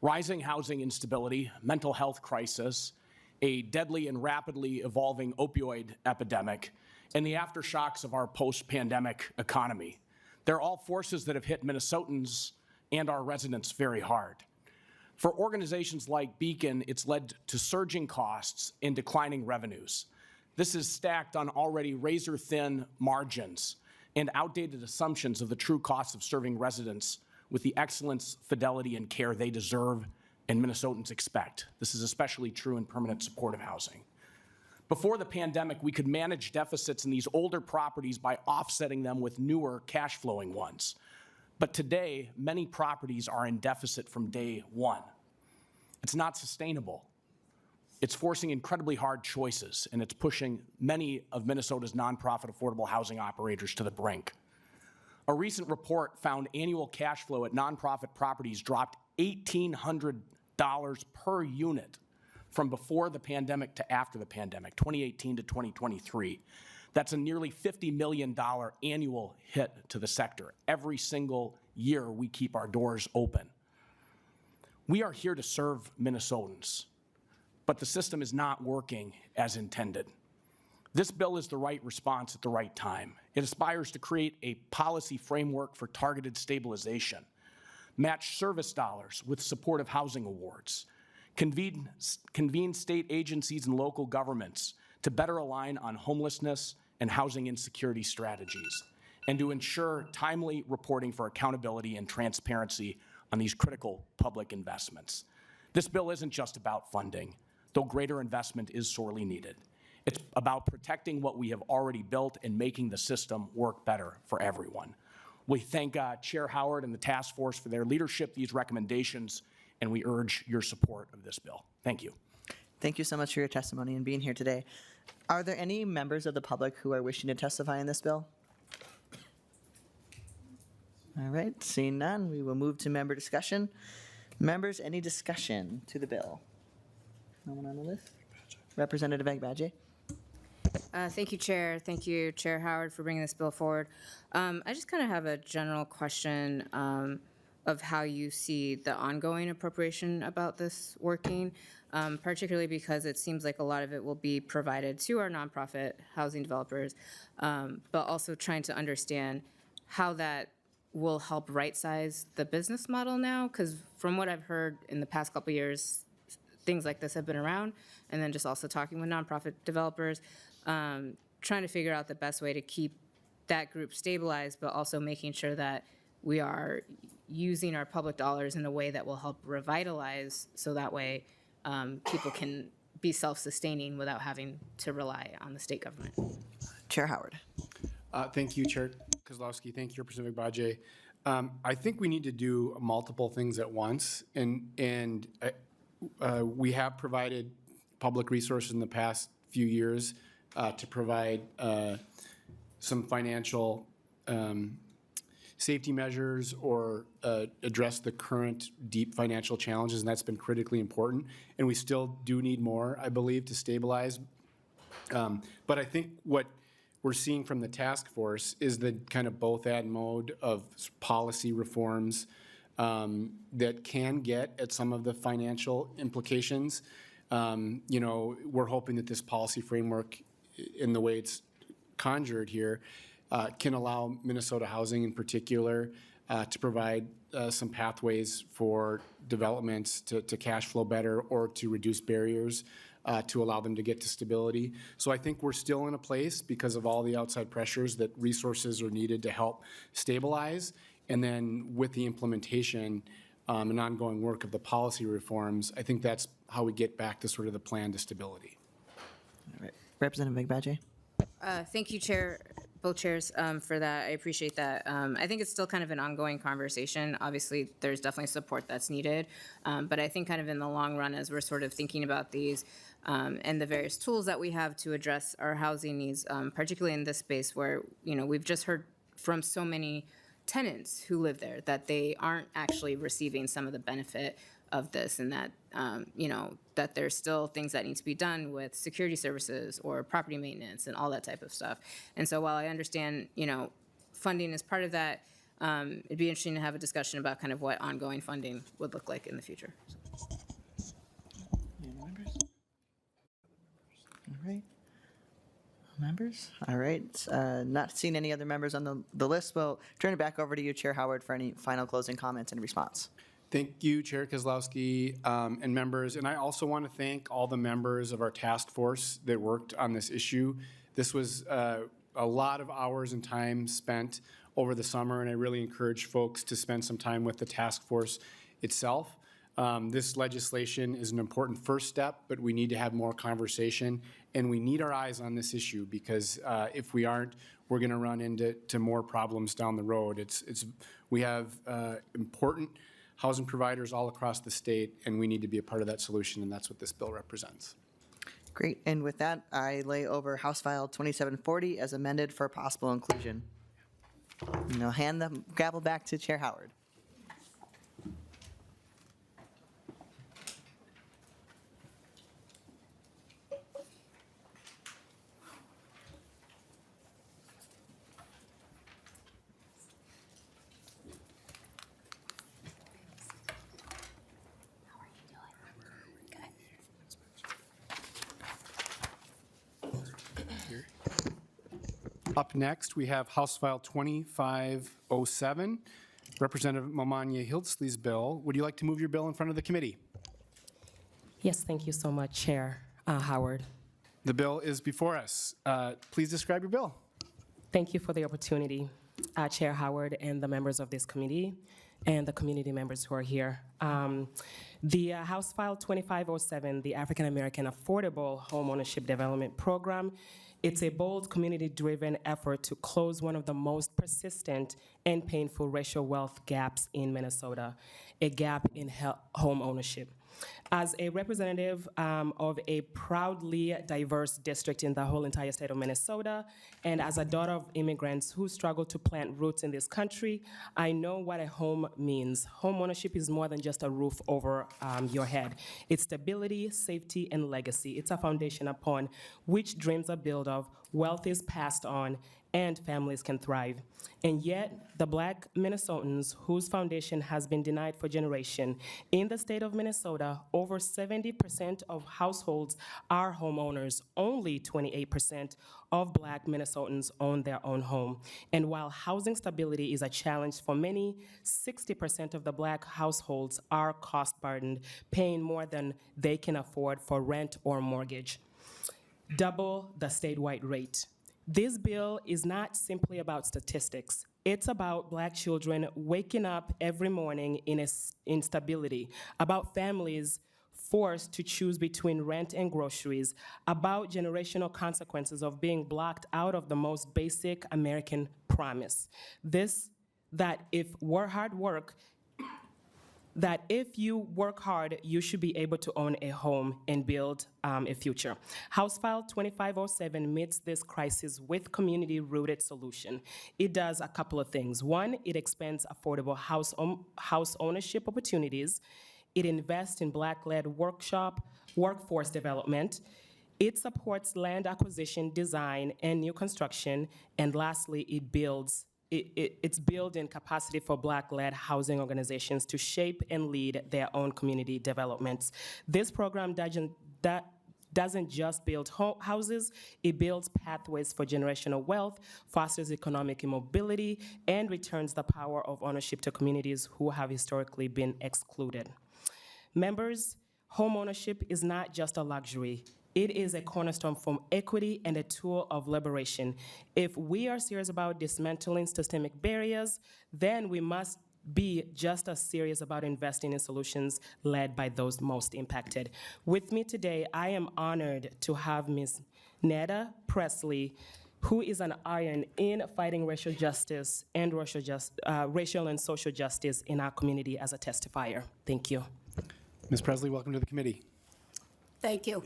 [SPEAKER 14] Rising housing instability, mental health crisis, a deadly and rapidly evolving opioid epidemic, and the aftershocks of our post-pandemic economy. They're all forces that have hit Minnesotans and our residents very hard. For organizations like Beacon, it's led to surging costs and declining revenues. This is stacked on already razor-thin margins and outdated assumptions of the true costs of serving residents with the excellence, fidelity, and care they deserve and Minnesotans expect. This is especially true in permanent supportive housing. Before the pandemic, we could manage deficits in these older properties by offsetting them with newer cash-flowing ones. But today, many properties are in deficit from day one. It's not sustainable. It's forcing incredibly hard choices, and it's pushing many of Minnesota's nonprofit affordable housing operators to the brink. A recent report found annual cash flow at nonprofit properties dropped $1,800 per unit from before the pandemic to after the pandemic, 2018 to 2023. That's a nearly $50 million annual hit to the sector. Every single year we keep our doors open. We are here to serve Minnesotans, but the system is not working as intended. This bill is the right response at the right time. It aspires to create a policy framework for targeted stabilization, match service dollars with supportive housing awards, convene state agencies and local governments to better align on homelessness and housing insecurity strategies, and to ensure timely reporting for accountability and transparency on these critical public investments. This bill isn't just about funding, though greater investment is sorely needed. It's about protecting what we have already built and making the system work better for everyone. We thank Chair Howard and the task force for their leadership, these recommendations, and we urge your support of this bill. Thank you.
[SPEAKER 1] Thank you so much for your testimony and being here today. Are there any members of the public who are wishing to testify in this bill? All right, seeing none, we will move to member discussion. Members, any discussion to the bill? No one on the list? Representative Agbaje?
[SPEAKER 15] Thank you, Chair. Thank you, Chair Howard, for bringing this bill forward. I just kind of have a general question of how you see the ongoing appropriation about this working, particularly because it seems like a lot of it will be provided to our nonprofit housing developers, but also trying to understand how that will help right-size the business model now, because from what I've heard in the past couple of years, things like this have been around, and then just also talking with nonprofit developers, trying to figure out the best way to keep that group stabilized, but also making sure that we are using our public dollars in a way that will help revitalize, so that way people can be self-sustaining without having to rely on the state government.
[SPEAKER 1] Chair Howard.
[SPEAKER 4] Thank you, Chair Kozlowski. Thank you, Representative Agbaje. I think we need to do multiple things at once, and we have provided public resources in the past few years to provide some financial safety measures or address the current deep financial challenges, and that's been critically important. And we still do need more, I believe, to stabilize. But I think what we're seeing from the task force is the kind of both and mode of policy reforms that can get at some of the financial implications. We're hoping that this policy framework, in the way it's conjured here, can allow Minnesota Housing in particular to provide some pathways for developments to cash flow better or to reduce barriers to allow them to get to stability. So I think we're still in a place, because of all the outside pressures, that resources are needed to help stabilize. And then with the implementation and ongoing work of the policy reforms, I think that's how we get back to sort of the plan to stability.
[SPEAKER 1] All right. Representative Agbaje?
[SPEAKER 15] Thank you, Chair, both chairs, for that. I appreciate that. I think it's still kind of an ongoing conversation. Obviously, there's definitely support that's needed. But I think kind of in the long run, as we're sort of thinking about these and the various tools that we have to address our housing needs, particularly in this space where, we've just heard from so many tenants who live there that they aren't actually receiving some of the benefit of this, and that, that there's still things that need to be done with security services or property maintenance and all that type of stuff. And so while I understand, funding is part of that, it'd be interesting to have a discussion about kind of what ongoing funding would look like in the future.
[SPEAKER 1] All right. Members? All right. Not seeing any other members on the list, we'll turn it back over to you, Chair Howard, for any final closing comments and response.
[SPEAKER 4] Thank you, Chair Kozlowski, and members. And I also want to thank all the members of our task force that worked on this issue. This was a lot of hours and time spent over the summer, and I really encourage folks to spend some time with the task force itself. This legislation is an important first step, but we need to have more conversation, and we need our eyes on this issue because if we aren't, we're going to run into more problems down the road. We have important housing providers all across the state, and we need to be a part of that solution, and that's what this bill represents.
[SPEAKER 1] Great, and with that, I lay over House File 2740 as amended for possible inclusion. And I'll hand the gavel back to Chair Howard.
[SPEAKER 4] Up next, we have House File 2507, Representative Momanyi-Hiltsley's bill. Would you like to move your bill in front of the committee?
[SPEAKER 16] Yes, thank you so much, Chair Howard.
[SPEAKER 4] The bill is before us. Please describe your bill.
[SPEAKER 16] Thank you for the opportunity, Chair Howard and the members of this committee and the community members who are here. The House File 2507, the African American Affordable Homeownership Development Program, it's a bold, community-driven effort to close one of the most persistent and painful racial wealth gaps in Minnesota, a gap in home ownership. As a representative of a proudly diverse district in the whole entire state of Minnesota, and as a daughter of immigrants who struggle to plant roots in this country, I know what a home means. Home ownership is more than just a roof over your head. It's stability, safety, and legacy. It's a foundation upon which dreams are built of, wealth is passed on, and families can thrive. And yet, the Black Minnesotans whose foundation has been denied for generations, in the state of Minnesota, over 70% of households are homeowners. Only 28% of Black Minnesotans own their own home. And while housing stability is a challenge for many, 60% of the Black households are cost-burdened, paying more than they can afford for rent or mortgage, double the statewide rate. This bill is not simply about statistics. It's about Black children waking up every morning in instability, about families forced to choose between rent and groceries, about generational consequences of being blocked out of the most basic American promise. That if you work hard, you should be able to own a home and build a future. House File 2507 meets this crisis with community-rooted solution. It does a couple of things. One, it expands affordable house ownership opportunities. It invests in Black-led workforce development. It supports land acquisition, design, and new construction. And lastly, it's building capacity for Black-led housing organizations to shape and lead their own community developments. This program doesn't just build houses, it builds pathways for generational wealth, fosters economic mobility, and returns the power of ownership to communities who have historically been excluded. Members, home ownership is not just a luxury. It is a cornerstone for equity and a tool of liberation. If we are serious about dismantling systemic barriers, then we must be just as serious about investing in solutions led by those most impacted. With me today, I am honored to have Ms. Neda Presley, who is an iron in fighting racial justice and racial and social justice in our community as a testifier. Thank you.
[SPEAKER 4] Ms. Presley, welcome to the committee.
[SPEAKER 17] Thank you.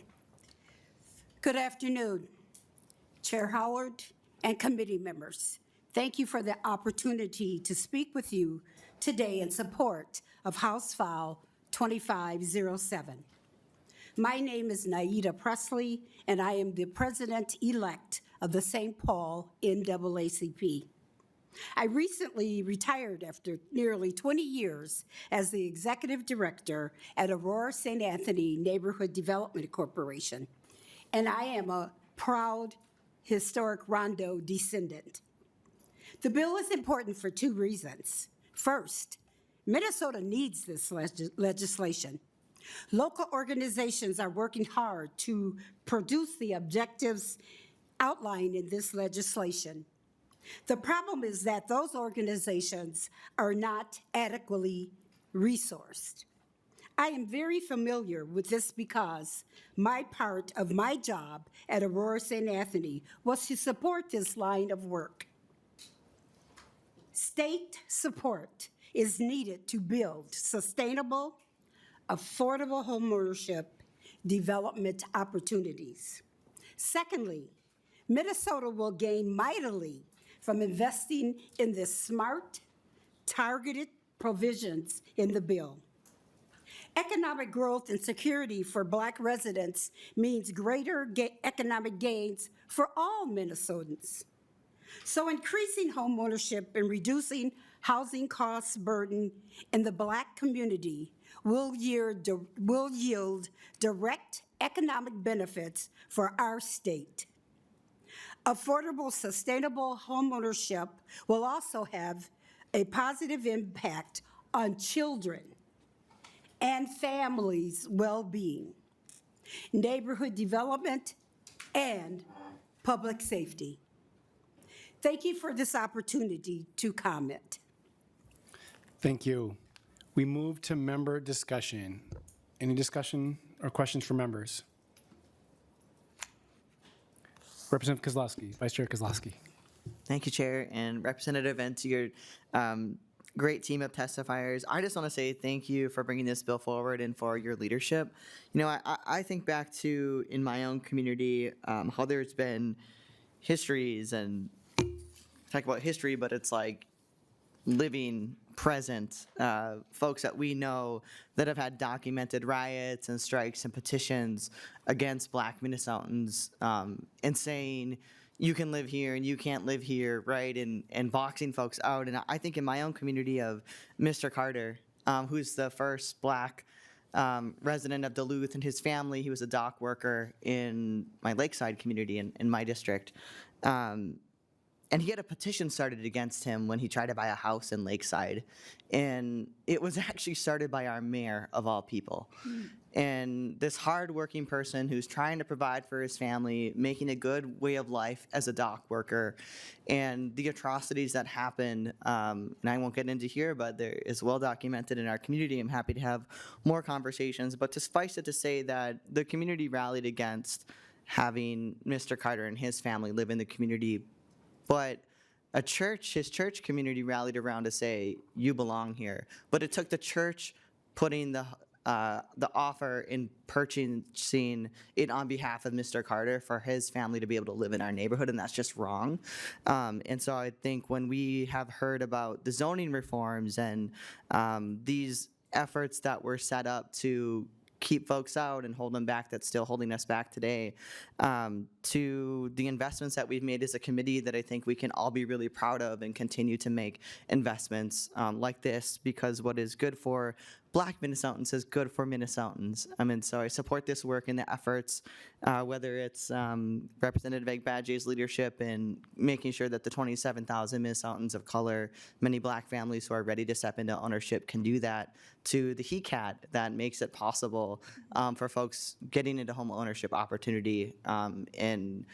[SPEAKER 17] Good afternoon, Chair Howard and committee members. Thank you for the opportunity to speak with you today in support of House File 2507. My name is Naida Presley, and I am the president-elect of the St. Paul NAACP. I recently retired after nearly 20 years as the executive director at Aurora St. Anthony Neighborhood Development Corporation, and I am a proud historic Rondo descendant. The bill is important for two reasons. First, Minnesota needs this legislation. Local organizations are working hard to produce the objectives outlined in this legislation. The problem is that those organizations are not adequately resourced. I am very familiar with this because my part of my job at Aurora St. Anthony was to support this line of work. State support is needed to build sustainable, affordable homeownership development opportunities. Secondly, Minnesota will gain mightily from investing in the smart, targeted provisions in the bill. Economic growth and security for Black residents means greater economic gains for all Minnesotans. So increasing homeownership and reducing housing costs burden in the Black community will yield direct economic benefits for our state. Affordable, sustainable homeownership will also have a positive impact on children and families' well-being, neighborhood development, and public safety. Thank you for this opportunity to comment.
[SPEAKER 4] Thank you. We move to member discussion. Any discussion or questions from members? Representative Kozlowski, Vice Chair Kozlowski.
[SPEAKER 1] Thank you, Chair, and Representative, and to your great team of testifiers. I just want to say thank you for bringing this bill forward and for your leadership. You know, I think back to, in my own community, how there's been histories, and talk about history, but it's like living present folks that we know that have had documented riots and strikes and petitions against Black Minnesotans, and saying you can live here and you can't live here, right, and boxing folks out. And I think in my own community of Mr. Carter, who's the first Black resident of Duluth, and his family, he was a dock worker in my Lakeside community in my district. And he had a petition started against him when he tried to buy a house in Lakeside. And it was actually started by our mayor, of all people. And this hardworking person who's trying to provide for his family, making a good way of life as a dock worker, and the atrocities that happened, and I won't get into here, but there is well documented in our community. I'm happy to have more conversations, but to suffice it to say that the community rallied against having Mr. Carter and his family live in the community. But his church community rallied around to say, you belong here. But it took the church putting the offer in purchasing it on behalf of Mr. Carter for his family to be able to live in our neighborhood, and that's just wrong. And so I think when we have heard about the zoning reforms and these efforts that were set up to keep folks out and hold them back, that's still holding us back today, to the investments that we've made as a committee that I think we can all be really proud of, and continue to make investments like this, because what is good for Black Minnesotans is good for Minnesotans. So I support this work and the efforts, whether it's Representative Agbaje's leadership in making sure that the 27,000 Minnesotans of color, many Black families who are ready to step into ownership, can do that, to the HECAT that makes it possible for folks getting into home ownership opportunity, and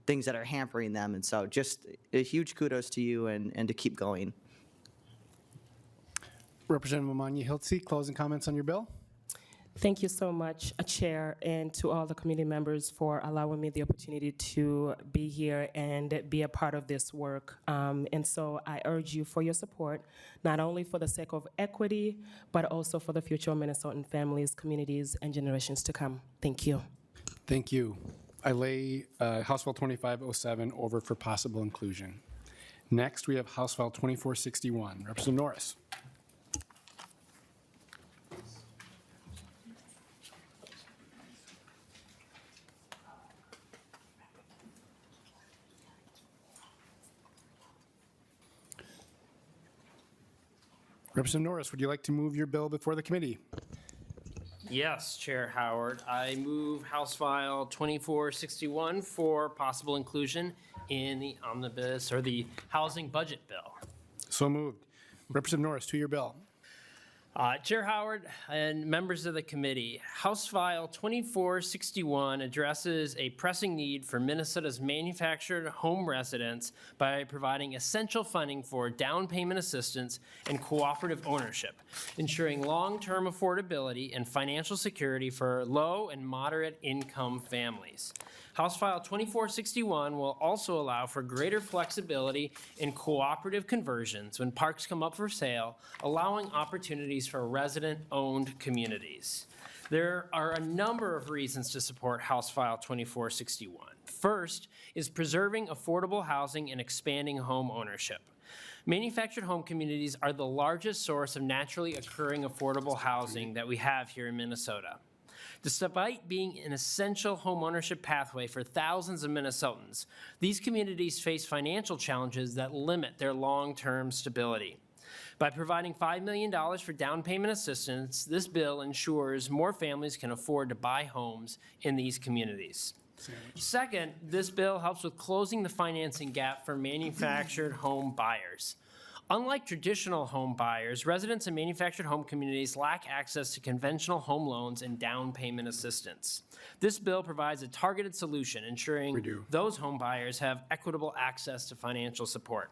[SPEAKER 1] things that are hampering them. And so just a huge kudos to you, and to keep going.
[SPEAKER 4] Representative Momanyi-Hiltsley, closing comments on your bill?
[SPEAKER 16] Thank you so much, Chair, and to all the committee members for allowing me the opportunity to be here and be a part of this work. And so I urge you for your support, not only for the sake of equity, but also for the future of Minnesotan families, communities, and generations to come. Thank you.
[SPEAKER 4] Thank you. I lay House File 2507 over for possible inclusion. Next, we have House File 2461. Representative Norris. Representative Norris, would you like to move your bill before the committee?
[SPEAKER 18] Yes, Chair Howard. I move House File 2461 for possible inclusion in the omnibus, or the housing budget bill.
[SPEAKER 4] So moved. Representative Norris, to your bill.
[SPEAKER 18] Chair Howard and members of the committee, House File 2461 addresses a pressing need for Minnesota's manufactured home residents by providing essential funding for down payment assistance and cooperative ownership, ensuring long-term affordability and financial security for low and moderate income families. House File 2461 will also allow for greater flexibility in cooperative conversions when parks come up for sale, allowing opportunities for resident-owned communities. There are a number of reasons to support House File 2461. First is preserving affordable housing and expanding home ownership. Manufactured home communities are the largest source of naturally occurring affordable housing that we have here in Minnesota. Despite being an essential homeownership pathway for thousands of Minnesotans, these communities face financial challenges that limit their long-term stability. By providing $5 million for down payment assistance, this bill ensures more families can afford to buy homes in these communities. Second, this bill helps with closing the financing gap for manufactured home buyers. Unlike traditional home buyers, residents in manufactured home communities lack access to conventional home loans and down payment assistance. This bill provides a targeted solution, ensuring those home buyers have equitable access to financial support.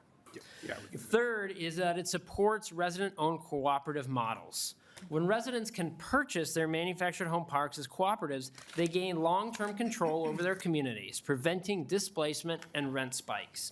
[SPEAKER 18] Third is that it supports resident-owned cooperative models. When residents can purchase their manufactured home parks as cooperatives, they gain long-term control over their communities, preventing displacement and rent spikes.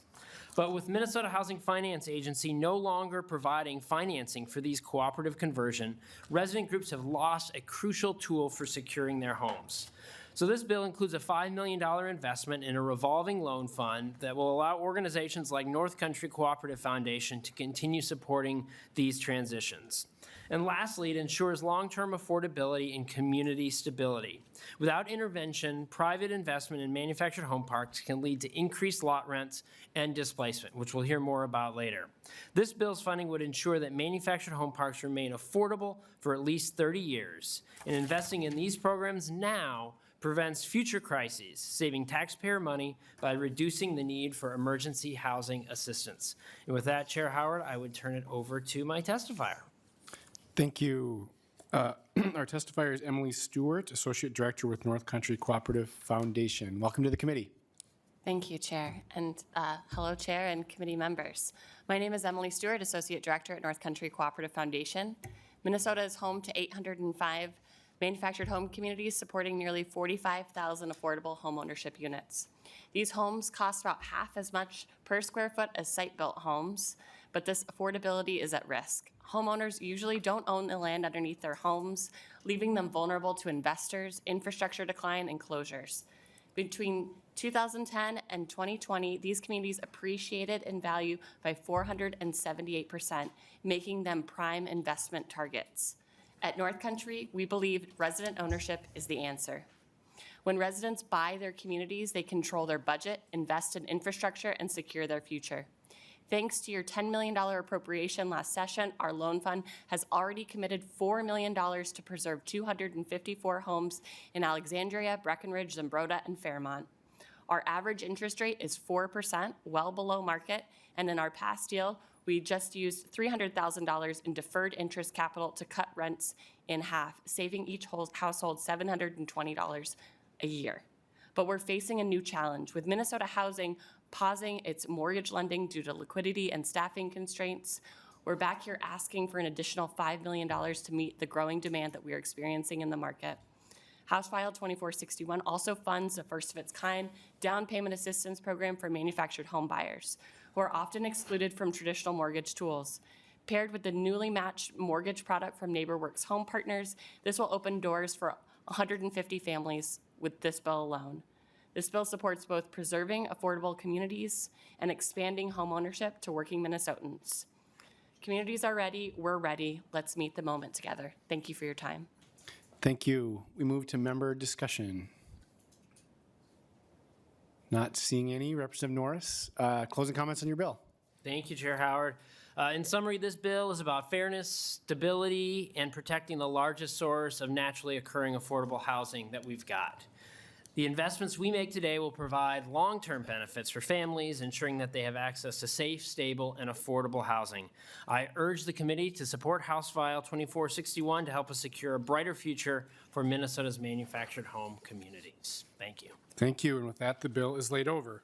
[SPEAKER 18] But with Minnesota Housing Finance Agency no longer providing financing for these cooperative conversion, resident groups have lost a crucial tool for securing their homes. So this bill includes a $5 million investment in a revolving loan fund that will allow organizations like North Country Cooperative Foundation to continue supporting these transitions. And lastly, it ensures long-term affordability and community stability. Without intervention, private investment in manufactured home parks can lead to increased lot rents and displacement, which we'll hear more about later. This bill's funding would ensure that manufactured home parks remain affordable for at least 30 years. And investing in these programs now prevents future crises, saving taxpayer money by reducing the need for emergency housing assistance. And with that, Chair Howard, I would turn it over to my testifier.
[SPEAKER 4] Thank you. Our testifier is Emily Stewart, Associate Director with North Country Cooperative Foundation. Welcome to the committee.
[SPEAKER 19] Thank you, Chair, and hello, Chair and committee members. My name is Emily Stewart, Associate Director at North Country Cooperative Foundation. Minnesota is home to 805 manufactured home communities supporting nearly 45,000 affordable homeownership units. These homes cost about half as much per square foot as site-built homes, but this affordability is at risk. Homeowners usually don't own the land underneath their homes, leaving them vulnerable to investors, infrastructure decline, and closures. Between 2010 and 2020, these communities appreciated in value by 478%, making them prime investment targets. At North Country, we believe resident ownership is the answer. When residents buy their communities, they control their budget, invest in infrastructure, and secure their future. Thanks to your $10 million appropriation last session, our loan fund has already committed $4 million to preserve 254 homes in Alexandria, Breckenridge, Zumbrota, and Fairmont. Our average interest rate is 4%, well below market, and in our past deal, we just used $300,000 in deferred interest capital to cut rents in half, saving each household $720 a year. But we're facing a new challenge. With Minnesota Housing pausing its mortgage lending due to liquidity and staffing constraints, we're back here asking for an additional $5 million to meet the growing demand that we are experiencing in the market. House File 2461 also funds a first-of-its-kind down payment assistance program for manufactured home buyers, who are often excluded from traditional mortgage tools. Paired with the newly matched mortgage product from NeighborWorks Home Partners, this will open doors for 150 families with this bill alone. This bill supports both preserving affordable communities and expanding homeownership to working Minnesotans. Communities are ready, we're ready. Let's meet the moment together. Thank you for your time.
[SPEAKER 4] Thank you. We move to member discussion. Not seeing any. Representative Norris, closing comments on your bill.
[SPEAKER 18] Thank you, Chair Howard. In summary, this bill is about fairness, stability, and protecting the largest source of naturally occurring affordable housing that we've got. The investments we make today will provide long-term benefits for families, ensuring that they have access to safe, stable, and affordable housing. I urge the committee to support House File 2461 to help us secure a brighter future for Minnesota's manufactured home communities. Thank you.
[SPEAKER 4] Thank you, and with that, the bill is laid over.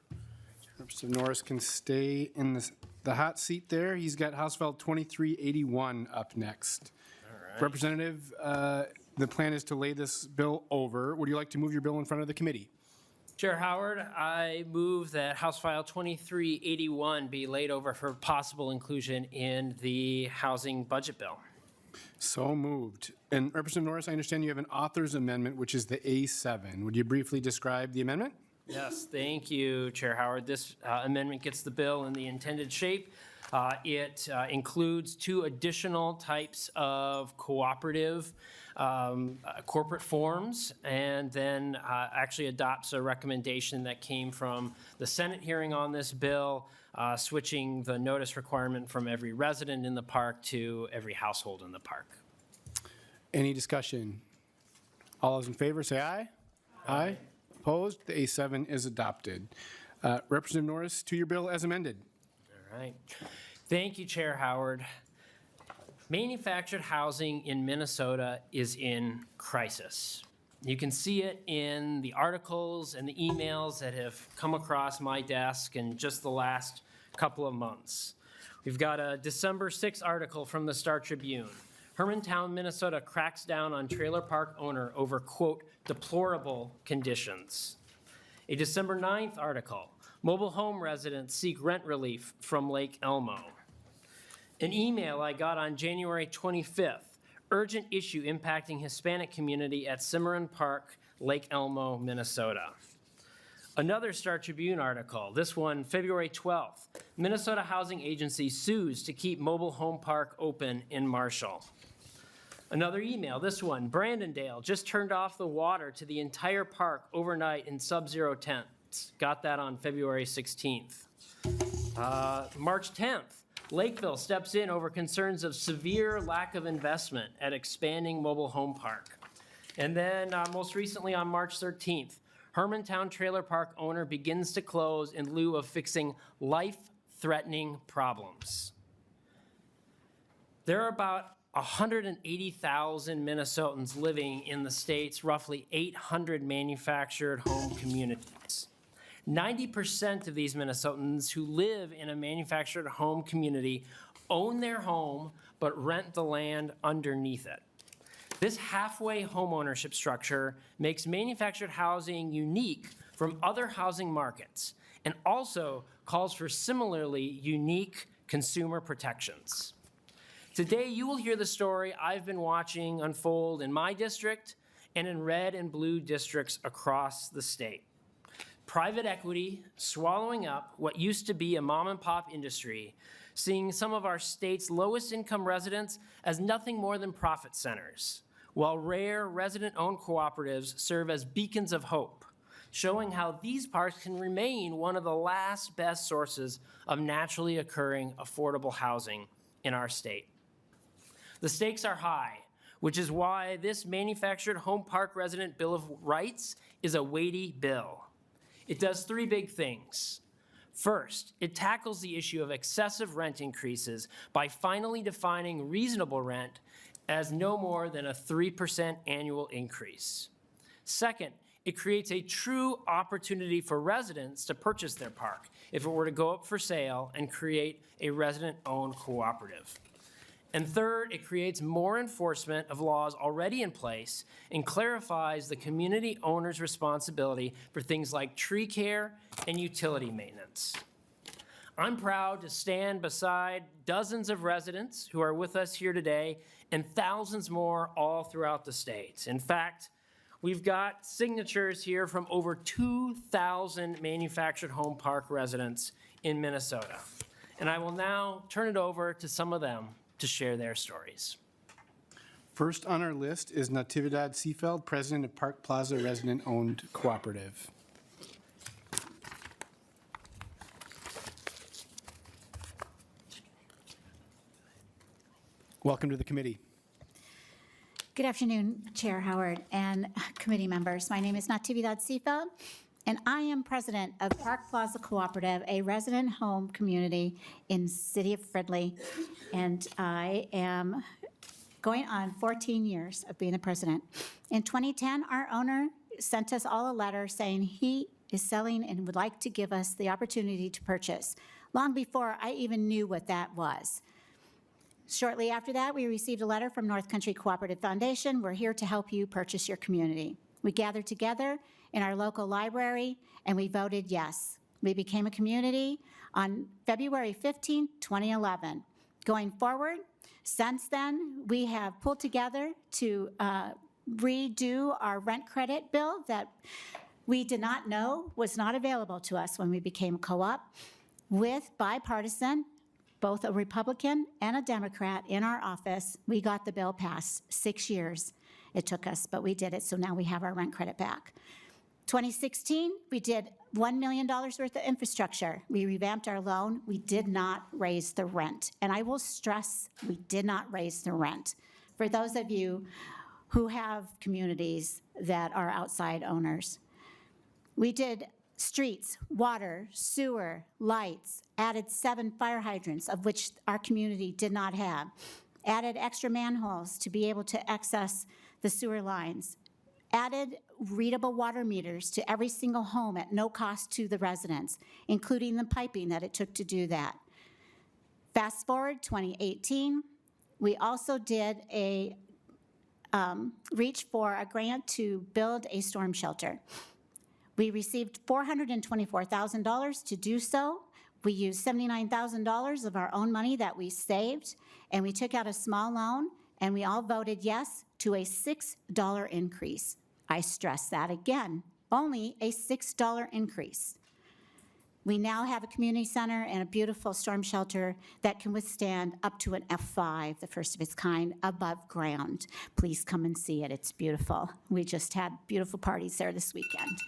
[SPEAKER 4] Representative Norris can stay in the hot seat there. He's got House File 2381 up next. Representative, the plan is to lay this bill over. Would you like to move your bill in front of the committee?
[SPEAKER 18] Chair Howard, I move that House File 2381 be laid over for possible inclusion in the housing budget bill.
[SPEAKER 4] So moved. And Representative Norris, I understand you have an author's amendment, which is the A7. Would you briefly describe the amendment?
[SPEAKER 18] Yes, thank you, Chair Howard. This amendment gets the bill in the intended shape. It includes 2 additional types of cooperative corporate forms, and then actually adopts a recommendation that came from the Senate hearing on this bill, switching the notice requirement from every resident in the park to every household in the park.
[SPEAKER 4] Any discussion? All those in favor, say aye. Aye. Opposed? The A7 is adopted. Representative Norris, to your bill as amended.
[SPEAKER 18] All right. Thank you, Chair Howard. Manufactured housing in Minnesota is in crisis. You can see it in the articles and the emails that have come across my desk in just the last couple of months. We've got a December 6th article from the Star Tribune. Hermantown, Minnesota cracks down on trailer park owner over, quote, deplorable conditions. A December 9th article. Mobile home residents seek rent relief from Lake Elmo. An email I got on January 25th, urgent issue impacting Hispanic community at Cimarron Park, Lake Elmo, Minnesota. Another Star Tribune article, this one February 12th, Minnesota Housing Agency sues to keep mobile home park open in Marshall. Another email, this one, Brandondale just turned off the water to the entire park overnight in sub-zero temps. Got that on February 16th. March 10th, Lakeville steps in over concerns of severe lack of investment at expanding mobile home park. And then most recently on March 13th, Hermantown Trailer Park owner begins to close in lieu of fixing life-threatening problems. There are about 180,000 Minnesotans living in the state's roughly 800 manufactured home communities. 90% of these Minnesotans who live in a manufactured home community own their home but rent the land underneath it. This halfway homeownership structure makes manufactured housing unique from other housing markets and also calls for similarly unique consumer protections. Today, you will hear the story I've been watching unfold in my district and in red and blue districts across the state. Private equity swallowing up what used to be a mom-and-pop industry, seeing some of our state's lowest-income residents as nothing more than profit centers, while rare resident-owned cooperatives serve as beacons of hope, showing how these parks can remain one of the last best sources of naturally occurring affordable housing in our state. The stakes are high, which is why this manufactured home park resident Bill of Rights is a weighty bill. It does 3 big things. First, it tackles the issue of excessive rent increases by finally defining reasonable rent as no more than a 3% annual increase. Second, it creates a true opportunity for residents to purchase their park if it were to go up for sale and create a resident-owned cooperative. And third, it creates more enforcement of laws already in place and clarifies the community owner's responsibility for things like tree care and utility maintenance. I'm proud to stand beside dozens of residents who are with us here today and thousands more all throughout the state. In fact, we've got signatures here from over 2,000 manufactured home park residents in Minnesota. And I will now turn it over to some of them to share their stories.
[SPEAKER 4] First on our list is Natividad Seefeld, president of Park Plaza Resident-Owned Cooperative. Welcome to the committee.
[SPEAKER 20] Good afternoon, Chair Howard and committee members. My name is Natividad Seafield, and I am president of Park Plaza Cooperative, a resident home community in City of Fridley. And I am going on 14 years of being the president. In 2010, our owner sent us all a letter saying he is selling and would like to give us the opportunity to purchase, long before I even knew what that was. Shortly after that, we received a letter from North Country Cooperative Foundation. We're here to help you purchase your community. We gathered together in our local library, and we voted yes. We became a community on February 15, 2011. Going forward, since then, we have pulled together to redo our rent credit bill that we did not know was not available to us when we became a co-op, with bipartisan, both a Republican and a Democrat in our office. We got the bill passed. 6 years it took us, but we did it, so now we have our rent credit back. 2016, we did $1 million worth of infrastructure. We revamped our loan. We did not raise the rent. And I will stress, we did not raise the rent. For those of you who have communities that are outside owners, we did streets, water, sewer, lights, added 7 fire hydrants, of which our community did not have, added extra manholes to be able to access the sewer lines, added readable water meters to every single home at no cost to the residents, including the piping that it took to do that. Fast forward 2018, we also did a reach for a grant to build a storm shelter. We received $424,000 to do so. We used $79,000 of our own money that we saved, and we took out a small loan, and we all voted yes to a $6 increase. I stress that again, only a $6 increase. We now have a community center and a beautiful storm shelter that can withstand up to an F5, the first of its kind, above ground. Please come and see it. It's beautiful. We just had beautiful parties there this weekend.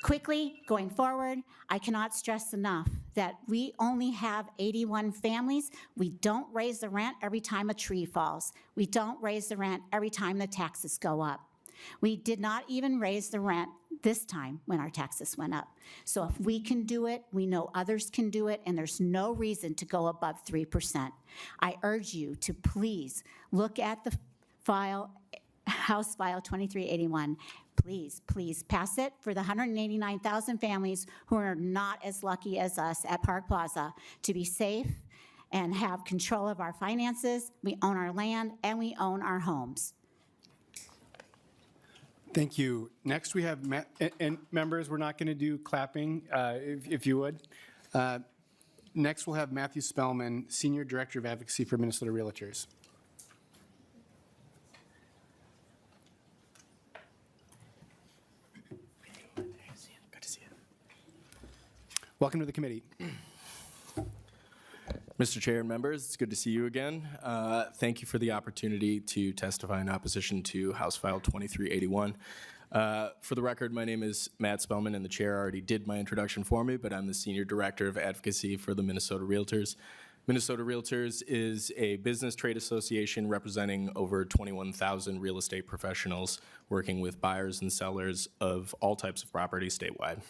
[SPEAKER 20] Quickly, going forward, I cannot stress enough that we only have 81 families. We don't raise the rent every time a tree falls. We don't raise the rent every time the taxes go up. We did not even raise the rent this time when our taxes went up. So if we can do it, we know others can do it, and there's no reason to go above 3%. I urge you to please look at the file, House File 2381. Please, please pass it for the 189,000 families who are not as lucky as us at Park Plaza to be safe and have control of our finances. We own our land and we own our homes.
[SPEAKER 4] Thank you. Next, we have, and members, we're not going to do clapping, if you would. Next, we'll have Matthew Spellman, Senior Director of Advocacy for Minnesota Realtors.
[SPEAKER 21] Good to see you.
[SPEAKER 4] Welcome to the committee.
[SPEAKER 21] Mr. Chair and members, it's good to see you again. Thank you for the opportunity to testify in opposition to House File 2381. For the record, my name is Matt Spellman, and the chair already did my introduction for me, but I'm the Senior Director of Advocacy for the Minnesota Realtors. Minnesota Realtors is a business trade association representing over 21,000 real estate professionals working with buyers and sellers of all types of property statewide.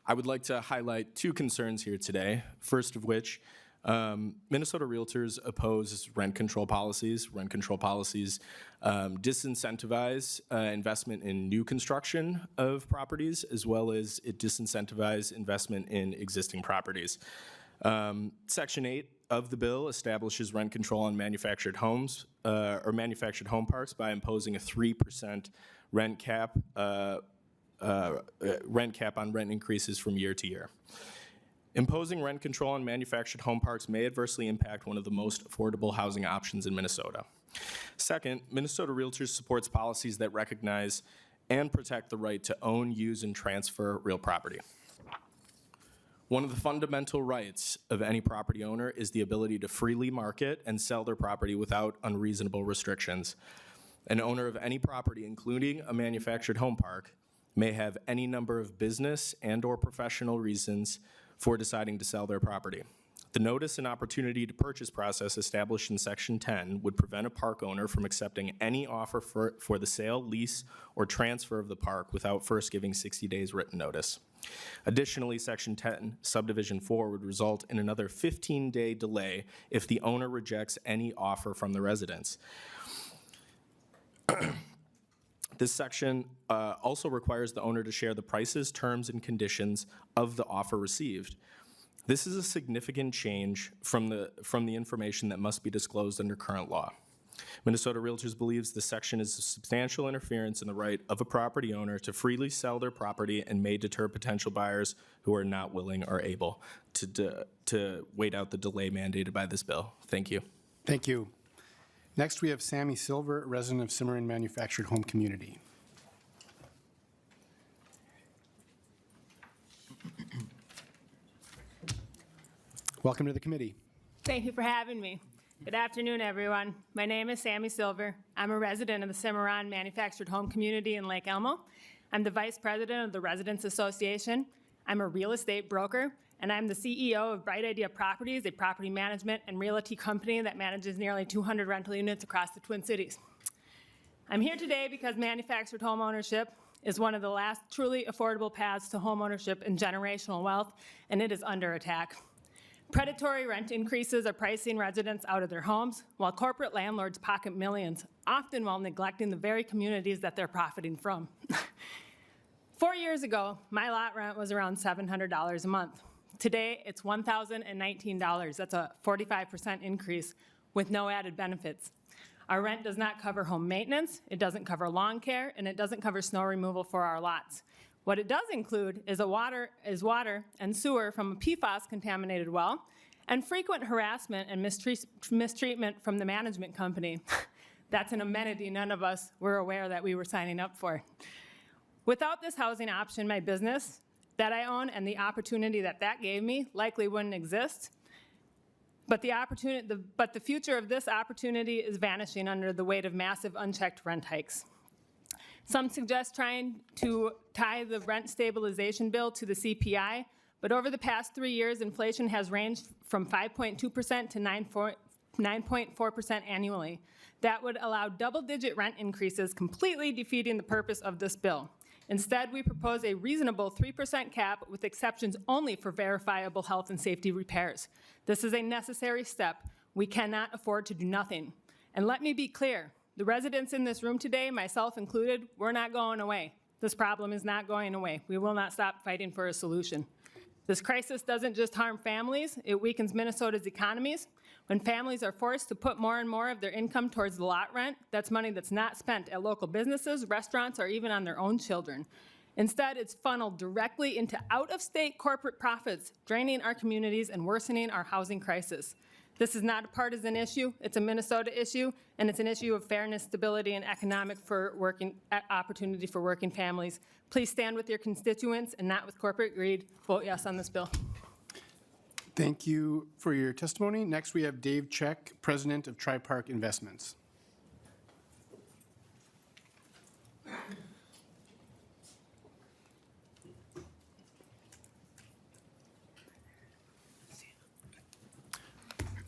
[SPEAKER 21] I would like to highlight 2 concerns here today, first of which Minnesota Realtors oppose rent control policies. Rent control policies disincentivize investment in new construction of properties, as well as it disincentivize investment in existing properties. Section 8 of the bill establishes rent control on manufactured homes or manufactured home parks by imposing a 3% rent cap on rent increases from year to year. Imposing rent control on manufactured home parks may adversely impact one of the most affordable housing options in Minnesota. Second, Minnesota Realtors supports policies that recognize and protect the right to own, use, and transfer real property. One of the fundamental rights of any property owner is the ability to freely market and sell their property without unreasonable restrictions. An owner of any property, including a manufactured home park, may have any number of business and/or professional reasons for deciding to sell their property. The notice and opportunity to purchase process established in Section 10 would prevent a park owner from accepting any offer for the sale, lease, or transfer of the park without first giving 60 days written notice. Additionally, Section 10, Subdivision 4 would result in another 15-day delay if the owner rejects any offer from the residents. This section also requires the owner to share the prices, terms, and conditions of the offer received. This is a significant change from the information that must be disclosed under current law. Minnesota Realtors believes this section is a substantial interference in the right of a property owner to freely sell their property and may deter potential buyers who are not willing or able to wait out the delay mandated by this bill. Thank you.
[SPEAKER 4] Thank you. Next, we have Sammy Silver, resident of Cimarron Manufactured Home Community. Welcome to the committee.
[SPEAKER 2] Thank you for having me. Good afternoon, everyone. My name is Sammy Silver. I'm a resident of the Cimarron Manufactured Home Community in Lake Elmo. I'm the vice president of the Residents Association. I'm a real estate broker, and I'm the CEO of Bright Idea Properties, a property management and realty company that manages nearly 200 rental units across the Twin Cities. I'm here today because manufactured home ownership is one of the last truly affordable paths to home ownership and generational wealth, and it is under attack. Predatory rent increases are pricing residents out of their homes, while corporate landlords pocket millions, often while neglecting the very communities that they're profiting from. 4 years ago, my lot rent was around $700 a month. Today, it's $1,019. That's a 45% increase with no added benefits. Our rent does not cover home maintenance, it doesn't cover lawn care, and it doesn't cover snow removal for our lots. What it does include is water and sewer from a PFAS-contaminated well, and frequent harassment and mistreatment from the management company. That's an amenity none of us were aware that we were signing up for. Without this housing option, my business that I own and the opportunity that gave me likely wouldn't exist. But the future of this opportunity is vanishing under the weight of massive unchecked rent hikes. Some suggest trying to tie the rent stabilization bill to the CPI, but over the past 3 years, inflation has ranged from 5.2% to 9.4% annually. That would allow double-digit rent increases, completely defeating the purpose of this bill. Instead, we propose a reasonable 3% cap with exceptions only for verifiable health and safety repairs. This is a necessary step. We cannot afford to do nothing. And let me be clear, the residents in this room today, myself included, we're not going away. This problem is not going away. We will not stop fighting for a solution. This crisis doesn't just harm families, it weakens Minnesota's economies. When families are forced to put more and more of their income towards the lot rent, that's money that's not spent at local businesses, restaurants, or even on their own children. Instead, it's funneled directly into out-of-state corporate profits, draining our communities and worsening our housing crisis. This is not a partisan issue, it's a Minnesota issue, and it's an issue of fairness, stability, and economic opportunity for working families. Please stand with your constituents and not with corporate greed. Vote yes on this bill.
[SPEAKER 4] Thank you for your testimony. Next, we have Dave Check, president of Tri-Park Investments.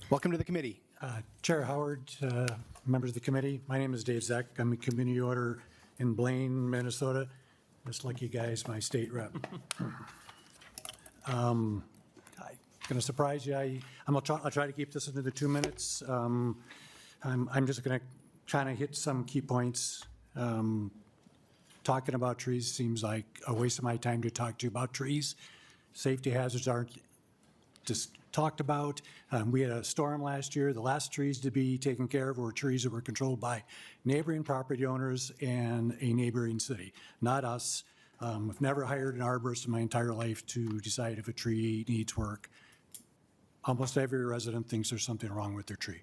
[SPEAKER 4] Welcome to the committee.
[SPEAKER 22] Chair Howard, members of the committee, my name is Dave Zeck. I'm a community order in Blaine, Minnesota. Just like you guys, my state rep. I'm going to surprise you. I'll try to keep this into the 2 minutes. I'm just going to kind of hit some key points. Talking about trees seems like a waste of my time to talk to you about trees. Safety hazards aren't just talked about. We had a storm last year. The last trees to be taken care of were trees that were controlled by neighboring property owners and a neighboring city, not us. I've never hired an arborist in my entire life to decide if a tree needs work. Almost every resident thinks there's something wrong with their tree.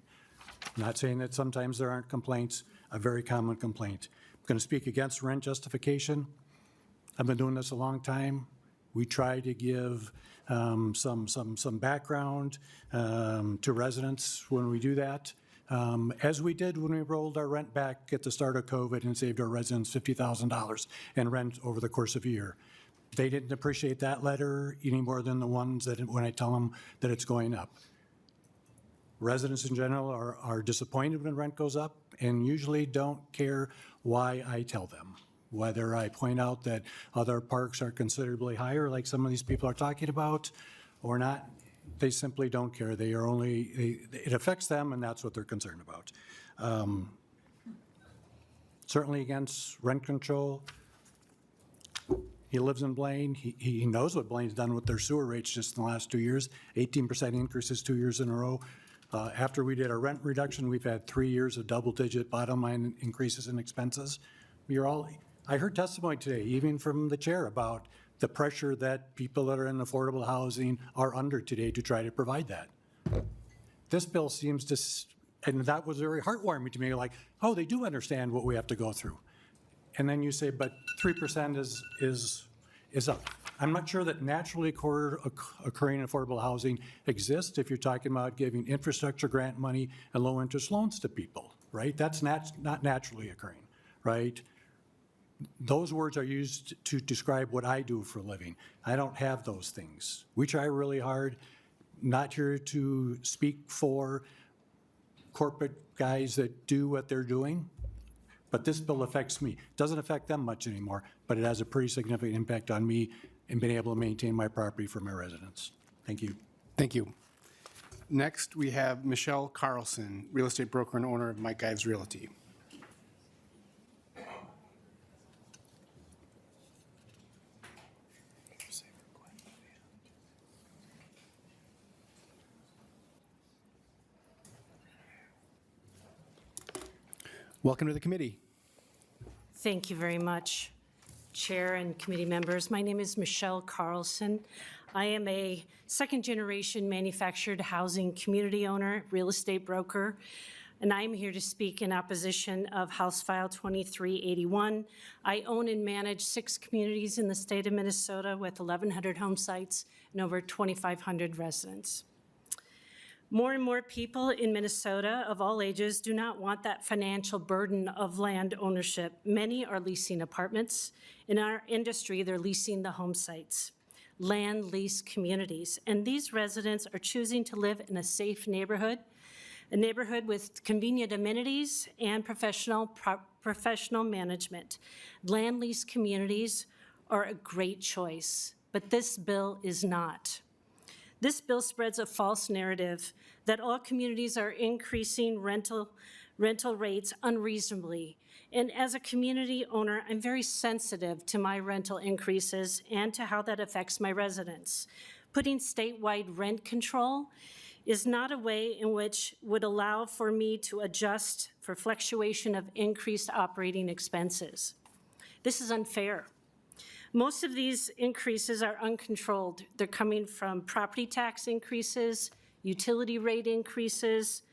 [SPEAKER 22] I'm not saying that sometimes there aren't complaints, a very common complaint. I'm going to speak against rent justification. I've been doing this a long time. We try to give some background to residents when we do that, as we did when we rolled our rent back at the start of COVID and saved our residents $50,000 in rent over the course of a year. They didn't appreciate that letter any more than the ones that when I tell them that it's going up. Residents in general are disappointed when rent goes up and usually don't care why I tell them. Whether I point out that other parks are considerably higher, like some of these people are talking about, or not, they simply don't care. They are only, it affects them, and that's what they're concerned about. Certainly against rent control. He lives in Blaine. He knows what Blaine's done with their sewer rates just in the last 2 years, 18% increases 2 years in a row. After we did our rent reduction, we've had 3 years of double-digit bottom line increases in expenses. I heard testimony today, even from the chair, about the pressure that people that are in affordable housing are under today to try to provide that. This bill seems to, and that was very heartwarming to me, like, oh, they do understand what we have to go through. And then you say, but 3% is up. I'm not sure that naturally occurring affordable housing exists if you're talking about giving infrastructure grant money and low-interest loans to people, right? That's not naturally occurring, right? Those words are used to describe what I do for a living. I don't have those things. We try really hard, not here to speak for corporate guys that do what they're doing, but this bill affects me. It doesn't affect them much anymore, but it has a pretty significant impact on me and being able to maintain my property for my residents. Thank you.
[SPEAKER 4] Thank you. Next, we have Michelle Carlson, real estate broker and owner of Mike Ives Realty. Welcome to the committee.
[SPEAKER 3] Thank you very much, Chair and committee members. My name is Michelle Carlson. I am a second-generation manufactured housing community owner, real estate broker, and I'm here to speak in opposition of House File 2381. I own and manage 6 communities in the state of Minnesota with 1,100 home sites and over 2,500 residents. More and more people in Minnesota of all ages do not want that financial burden of land ownership. Many are leasing apartments. In our industry, they're leasing the home sites, land lease communities. And these residents are choosing to live in a safe neighborhood, a neighborhood with convenient amenities and professional management. Land lease communities are a great choice, but this bill is not. This bill spreads a false narrative that all communities are increasing rental rates unreasonably. And as a community owner, I'm very sensitive to my rental increases and to how that affects my residents. Putting statewide rent control is not a way in which would allow for me to adjust for fluctuation of increased operating expenses. This is unfair. Most of these increases are uncontrolled. They're coming from property tax increases, utility rate increases,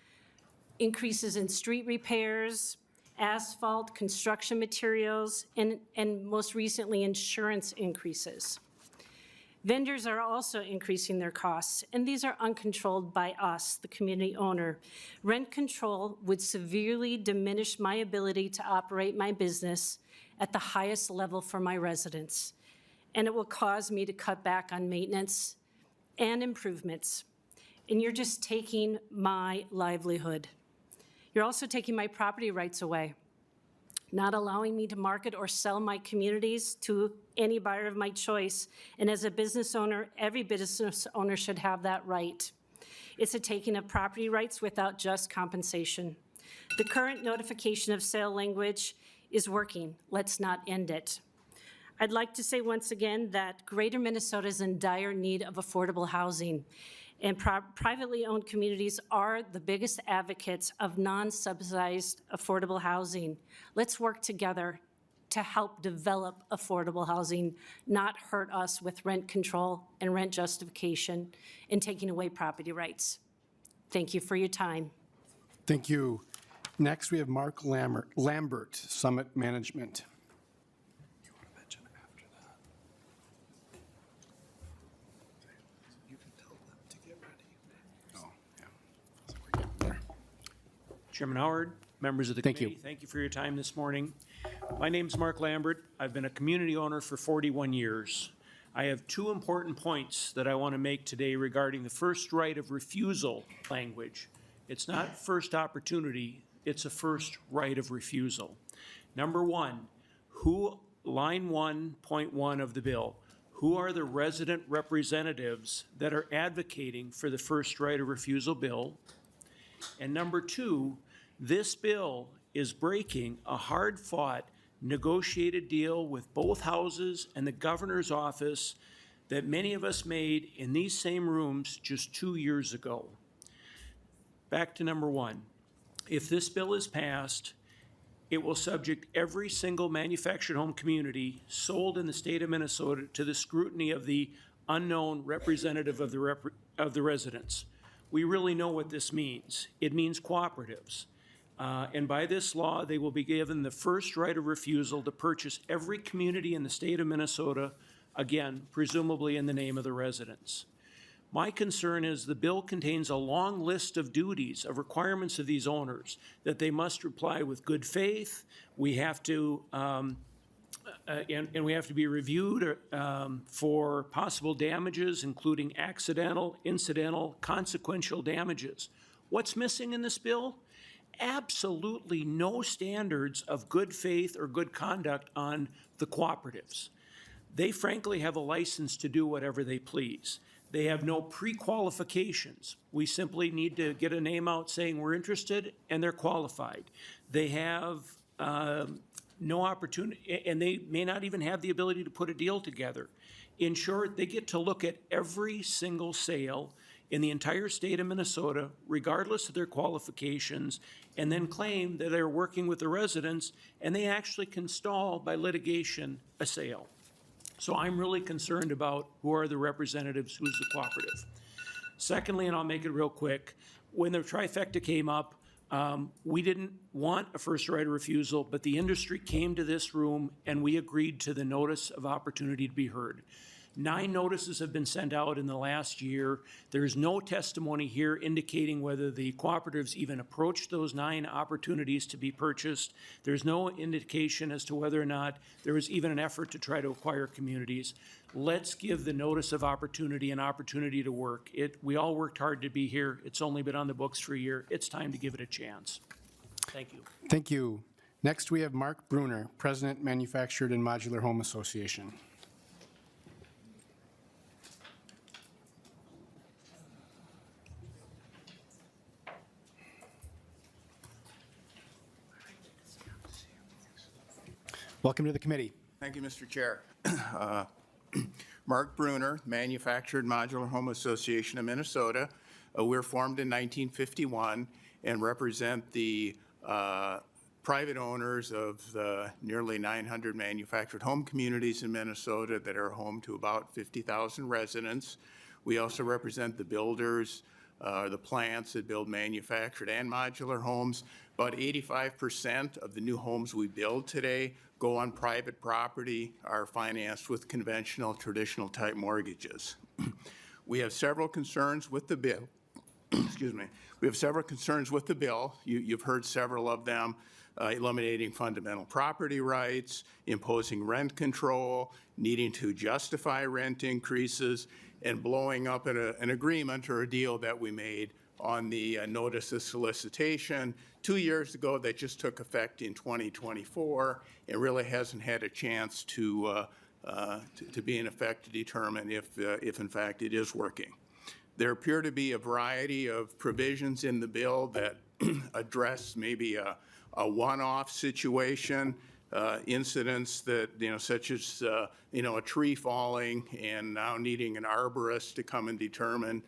[SPEAKER 3] increases in street repairs, asphalt, construction materials, and most recently, insurance increases. Vendors are also increasing their costs, and these are uncontrolled by us, the community owner. Rent control would severely diminish my ability to operate my business at the highest level for my residents, and it will cause me to cut back on maintenance and improvements. And you're just taking my livelihood. You're also taking my property rights away, not allowing me to market or sell my communities to any buyer of my choice. And as a business owner, every business owner should have that right. It's a taking of property rights without just compensation. The current notification of sale language is working. Let's not end it. I'd like to say once again that Greater Minnesota is in dire need of affordable housing, and privately owned communities are the biggest advocates of non-subsidized affordable housing. Let's work together to help develop affordable housing, not hurt us with rent control and rent justification and taking away property rights. Thank you for your time.
[SPEAKER 4] Thank you. Next, we have Mark Lambert, Summit Management. You want to mention after that? You can tell them to get ready. Oh, yeah. So we're getting there.
[SPEAKER 5] Chairman Howard, members of the committee, thank you for your time this morning. My name's Mark Lambert. I've been a community owner for 41 years. I have 2 important points that I want to make today regarding the first right of refusal language It's not first opportunity, it's a first right of refusal. Number one, line 1.1 of the bill, who are the resident representatives that are advocating for the first right of refusal bill? And number two, this bill is breaking a hard-fought, negotiated deal with both houses and the governor's office that many of us made in these same rooms just 2 years ago. Back to number one. If this bill is passed, it will subject every single manufactured home community sold in the state of Minnesota to the scrutiny of the unknown representative of the residents. We really know what this means. It means cooperatives. And by this law, they will be given the first right of refusal to purchase every community in the state of Minnesota, again, presumably in the name of the residents. My concern is the bill contains a long list of duties, of requirements of these owners, that they must reply with good faith. We have to, and we have to be reviewed for possible damages, including accidental, incidental, consequential damages. What's missing in this bill? Absolutely no standards of good faith or good conduct on the cooperatives. They frankly have a license to do whatever they please. They have no pre-qualifications. We simply need to get a name out saying we're interested, and they're qualified. They have no opportunity, and they may not even have the ability to put a deal together. In short, they get to look at every single sale in the entire state of Minnesota, regardless of their qualifications, and then claim that they're working with the residents, and they actually can stall by litigation a sale. So I'm really concerned about who are the representatives, who's the cooperative. Secondly, and I'll make it real quick, when the trifecta came up, we didn't want a first right of refusal, but the industry came to this room and we agreed to the notice of opportunity to be heard. 9 notices have been sent out in the last year. There's no testimony here indicating whether the cooperatives even approached those 9 opportunities to be purchased. There's no indication as to whether or not there was even an effort to try to acquire communities. Let's give the notice of opportunity an opportunity to work. We all worked hard to be here. It's only been on the books for a year. It's time to give it a chance. Thank you.
[SPEAKER 4] Thank you. Next, we have Mark Bruner, President, Manufactured and Modular Home Association. Welcome to the committee.
[SPEAKER 6] Thank you, Mr. Chair. Mark Bruner, Manufactured Modular Home Association of Minnesota. We're formed in 1951 and represent the private owners of the nearly 900 manufactured home communities in Minnesota that are home to about 50,000 residents. We also represent the builders, the plants that build manufactured and modular homes. About 85% of the new homes we build today go on private property, are financed with conventional, traditional type mortgages. We have several concerns with the bill. Excuse me. We have several concerns with the bill. You've heard several of them. Eliminating fundamental property rights, imposing rent control, needing to justify rent increases, and blowing up an agreement or a deal that we made on the notice of solicitation 2 years ago that just took effect in 2024 and really hasn't had a chance to be in effect to determine if in fact it is working. There appear to be a variety of provisions in the bill that address maybe a one-off situation, incidents that, such as, a tree falling and now needing an arborist to come and determine,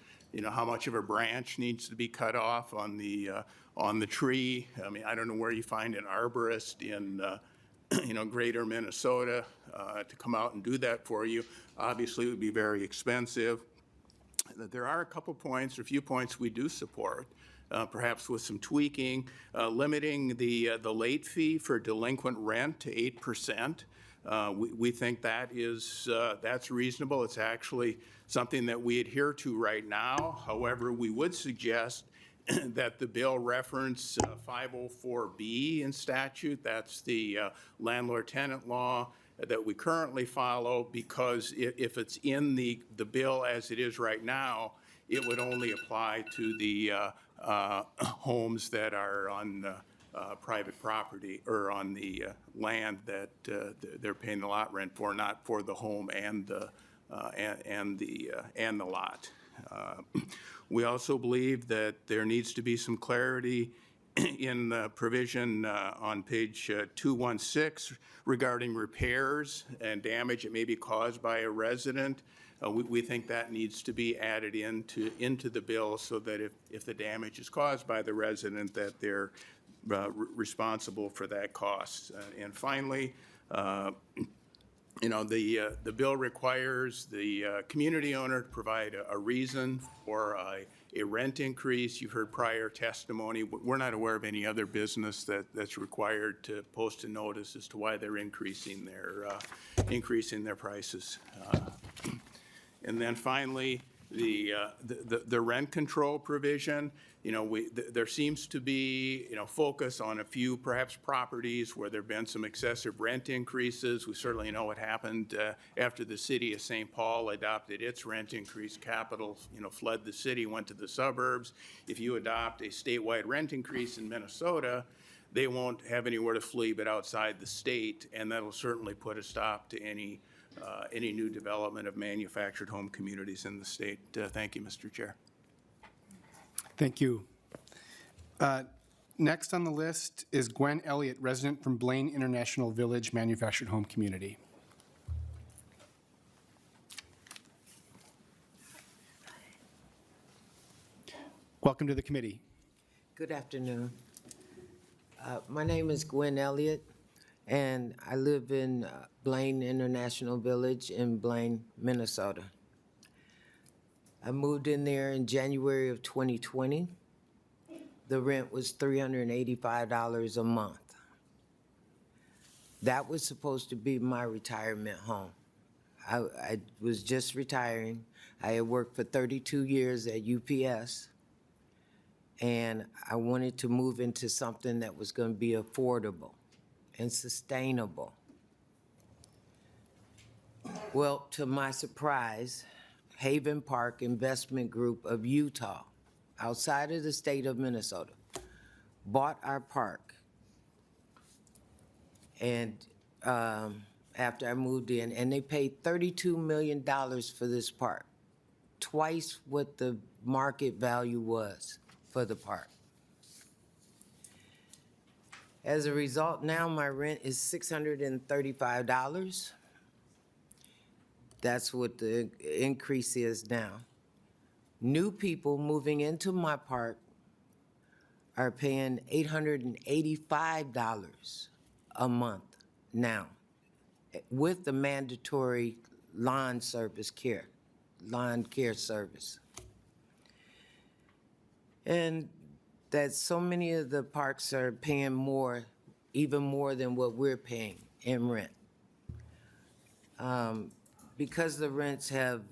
[SPEAKER 6] how much of a branch needs to be cut off on the tree. I mean, I don't know where you find an arborist in, greater Minnesota to come out and do that for you. Obviously, it would be very expensive. There are a couple points, or a few points we do support. Perhaps with some tweaking, limiting the late fee for delinquent rent to 8%. We think that that's reasonable. It's actually something that we adhere to right now. However, we would suggest that the bill reference 504B in statute. That's the landlord-tenant law that we currently follow, because if it's in the bill as it is right now, it would only apply to the homes that are on private property or on the land that they're paying the lot rent for, not for the home and the lot. We also believe that there needs to be some clarity in the provision on page 216 regarding repairs and damage that may be caused by a resident. We think that needs to be added into the bill so that if the damage is caused by the resident, that they're responsible for that cost. And finally, you know, the bill requires the community owner to provide a reason for a rent increase. You've heard prior testimony. We're not aware of any other business that's required to post a notice as to why they're increasing their prices. And then finally, the rent control provision. You know, there seems to be, you know, focus on a few perhaps properties where there've been some excessive rent increases. We certainly know what happened after the city of St. Paul adopted its rent increase. Capital, you know, fled the city, went to the suburbs. If you adopt a statewide rent increase in Minnesota, they won't have anywhere to flee but outside the state, and that'll certainly put a stop to any new development of manufactured home communities in the state. Thank you, Mr. Chair.
[SPEAKER 4] Thank you. Next on the list is Gwen Elliott, resident from Blaine International Village Manufactured Home Community. Welcome to the committee.
[SPEAKER 7] Good afternoon. My name is Gwen Elliott, and I live in Blaine International Village in Blaine, Minnesota. I moved in there in January of 2020. The rent was $385 a month. That was supposed to be my retirement home. I was just retiring. I had worked for 32 years at UPS, and I wanted to move into something that was going to be affordable and sustainable. Well, to my surprise, Haven Park Investment Group of Utah, outside of the state of Minnesota, bought our park. And after I moved in, and they paid $32 million for this park, twice what the market value was for the park. As a result, now my rent is $635. That's what the increase is now. New people moving into my park are paying $885 a month now with the mandatory lawn care service. And that so many of the parks are paying more, even more than what we're paying in rent. Because the rents have,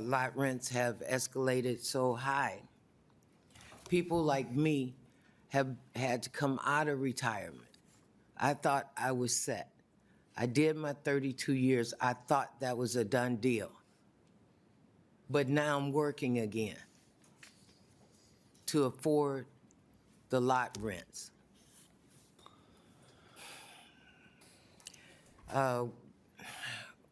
[SPEAKER 7] lot rents have escalated so high, people like me have had to come out of retirement. I thought I was set. I did my 32 years. I thought that was a done deal. But now I'm working again to afford the lot rents.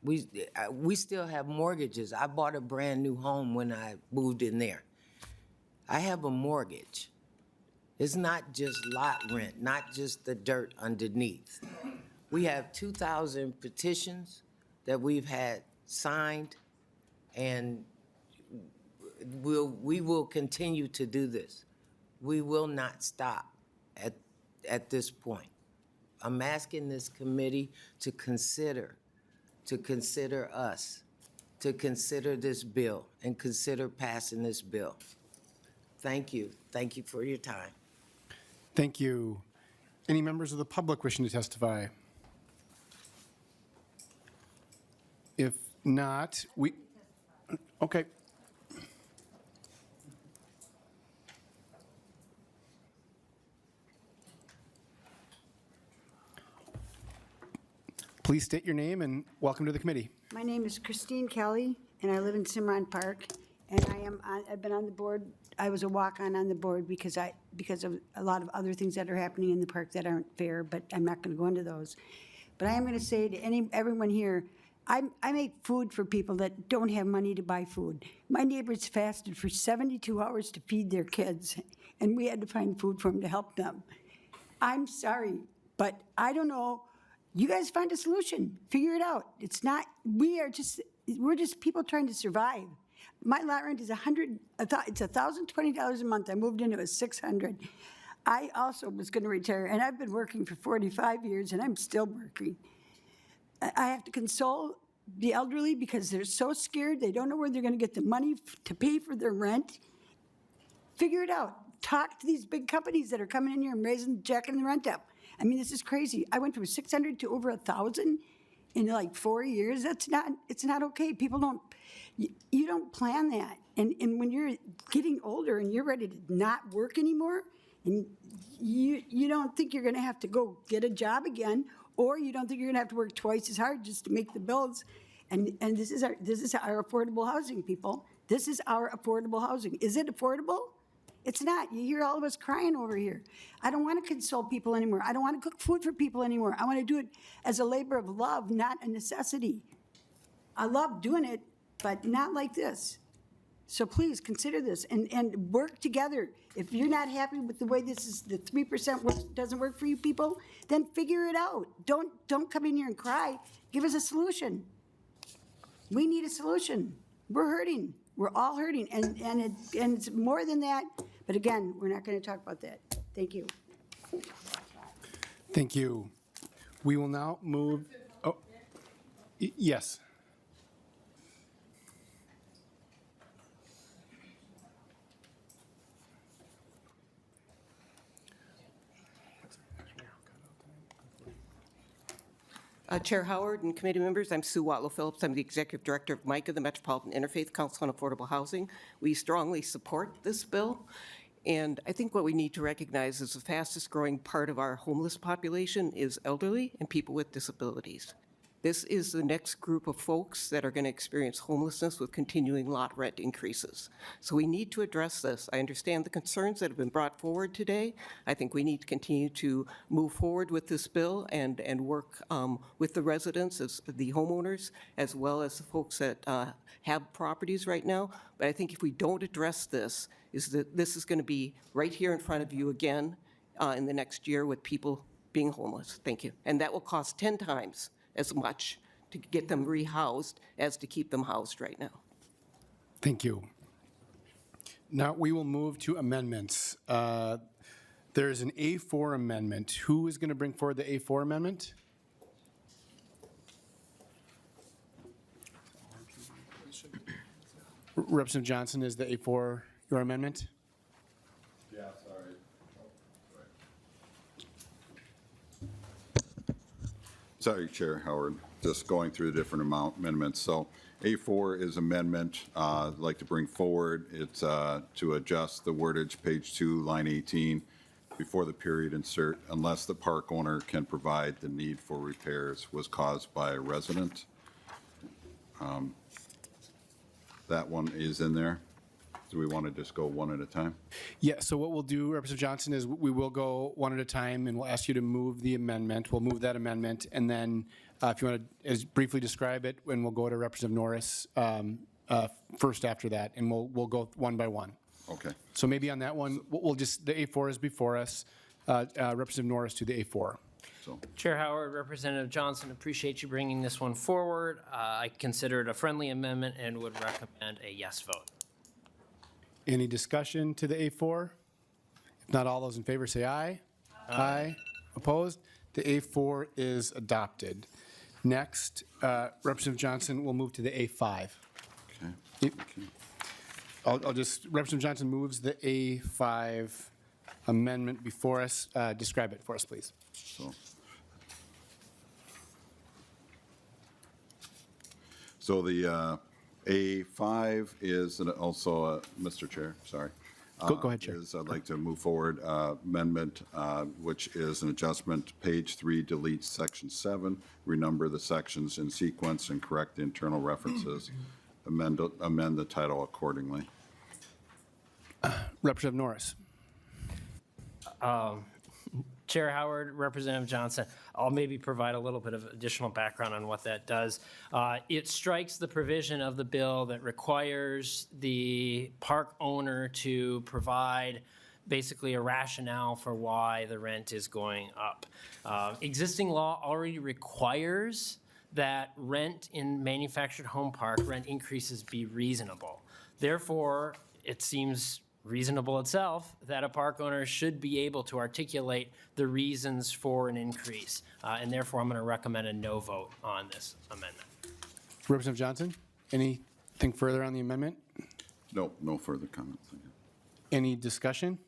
[SPEAKER 7] We still have mortgages. I bought a brand new home when I moved in there. I have a mortgage. It's not just lot rent, not just the dirt underneath. We have 2,000 petitions that we've had signed, and we will continue to do this. We will not stop at this point. I'm asking this committee to consider us, to consider this bill and consider passing this bill. Thank you. Thank you for your time.
[SPEAKER 4] Thank you. Any members of the public wishing to testify? If not, okay. Please state your name and welcome to the committee.
[SPEAKER 9] My name is Christine Kelly, and I live in Cimarron Park,
[SPEAKER 17] and I've been on the board, I was a walk-on the board because of a lot of other things that are happening in the park that aren't fair, but I'm not going to go into those. But I am going to say to everyone here, I make food for people that don't have money to buy food. My neighbors fasted for 72 hours to feed their kids, and we had to find food for them to help them. I'm sorry, but I don't know. You guys find a solution. Figure it out. It's not, we're just people trying to survive. My lot rent is it's $1,020 a month. I moved in, it was $600. I also was going to retire, and I've been working for 45 years, and I'm still working. I have to console the elderly because they're so scared. They don't know where they're going to get the money to pay for their rent. Figure it out. Talk to these big companies that are coming in here and jacking the rent up. I mean, this is crazy. I went from 600 to over 1,000 in like 4 years. It's not okay. People don't, you don't plan that. And when you're getting older and you're ready to not work anymore, and you don't think you're going to have to go get a job again, or you don't think you're going to have to work twice as hard just to make the bills. And this is our affordable housing, people. This is our affordable housing. Is it affordable? It's not. You hear all of us crying over here. I don't want to console people anymore. I don't want to cook food for people anymore. I want to do it as a labor of love, not a necessity. I love doing it, but not like this. So please consider this and work together. If you're not happy with the way the 3% doesn't work for you people, then figure it out. Don't come in here and cry. Give us a solution. We need a solution. We're hurting. We're all hurting, and it's more than that. But again, we're not going to talk about that. Thank you.
[SPEAKER 4] Thank you. We will now move, yes.
[SPEAKER 9] Chair Howard and committee members, I'm Sue Watlow-Phillips. I'm the Executive Director of MICA, the Metropolitan Interfaith Council on Affordable Housing. We strongly support this bill, and I think what we need to recognize is the fastest growing part of our homeless population is elderly and people with disabilities. This is the next group of folks that are going to experience homelessness with continuing lot rent increases. So we need to address this. I understand the concerns that have been brought forward today. I think we need to continue to move forward with this bill and work with the residents, as the homeowners, as well as the folks that have properties right now. But I think if we don't address this, this is going to be right here in front of you again in the next year with people being homeless. Thank you. And that will cost 10 times as much to get them rehoused as to keep them housed right now.
[SPEAKER 4] Thank you. Now we will move to amendments. There's an A4 amendment. Who is going to bring forward the A4 amendment? Representative Johnson, is the A4 your amendment?
[SPEAKER 10] Yeah, sorry. Sorry, Chair Howard, just going through the different amendments. So A4 is amendment I'd like to bring forward. It's to adjust the wordage, page 2, line 18, before the period insert, unless the park owner can provide the need for repairs was caused by a resident. That one is in there. Do we want to just go one at a time?
[SPEAKER 4] Yeah, so what we'll do, Representative Johnson, is we will go one at a time, and we'll ask you to move the amendment. We'll move that amendment, and then if you want to briefly describe it, and we'll go to Representative Norris first after that, and we'll go one by one.
[SPEAKER 10] Okay.
[SPEAKER 4] So maybe on that one, we'll just, the A4 is before us. Representative Norris to the A4.
[SPEAKER 10] So.
[SPEAKER 18] Chair Howard, Representative Johnson, appreciate you bringing this one forward. I consider it a friendly amendment and would recommend a yes vote.
[SPEAKER 4] Any discussion to the A4? If not, all those in favor say aye. Aye. Opposed? The A4 is adopted. Next, Representative Johnson will move to the A5.
[SPEAKER 10] Okay.
[SPEAKER 4] I'll just, Representative Johnson moves the A5 amendment before us. Describe it for us, please.
[SPEAKER 10] So the A5 is also, Mr. Chair, sorry.
[SPEAKER 4] Go ahead, Chair.
[SPEAKER 10] I'd like to move forward amendment, which is an adjustment, page 3, delete section 7, renumber the sections in sequence and correct the internal references. amend the title accordingly.
[SPEAKER 4] Representative Norris.
[SPEAKER 18] Chair Howard, Representative Johnson, I'll maybe provide a little bit of additional background on what that does. It strikes the provision of the bill that requires the park owner to provide basically a rationale for why the rent is going up. Existing law already requires that rent in manufactured home park, rent increases be reasonable. Therefore, it seems reasonable itself that a park owner should be able to articulate the reasons for an increase. And therefore, I'm going to recommend a no vote on this amendment.
[SPEAKER 4] Representative Johnson, anything further on the amendment?
[SPEAKER 10] No, no further comments. Thank you.
[SPEAKER 4] Any discussion?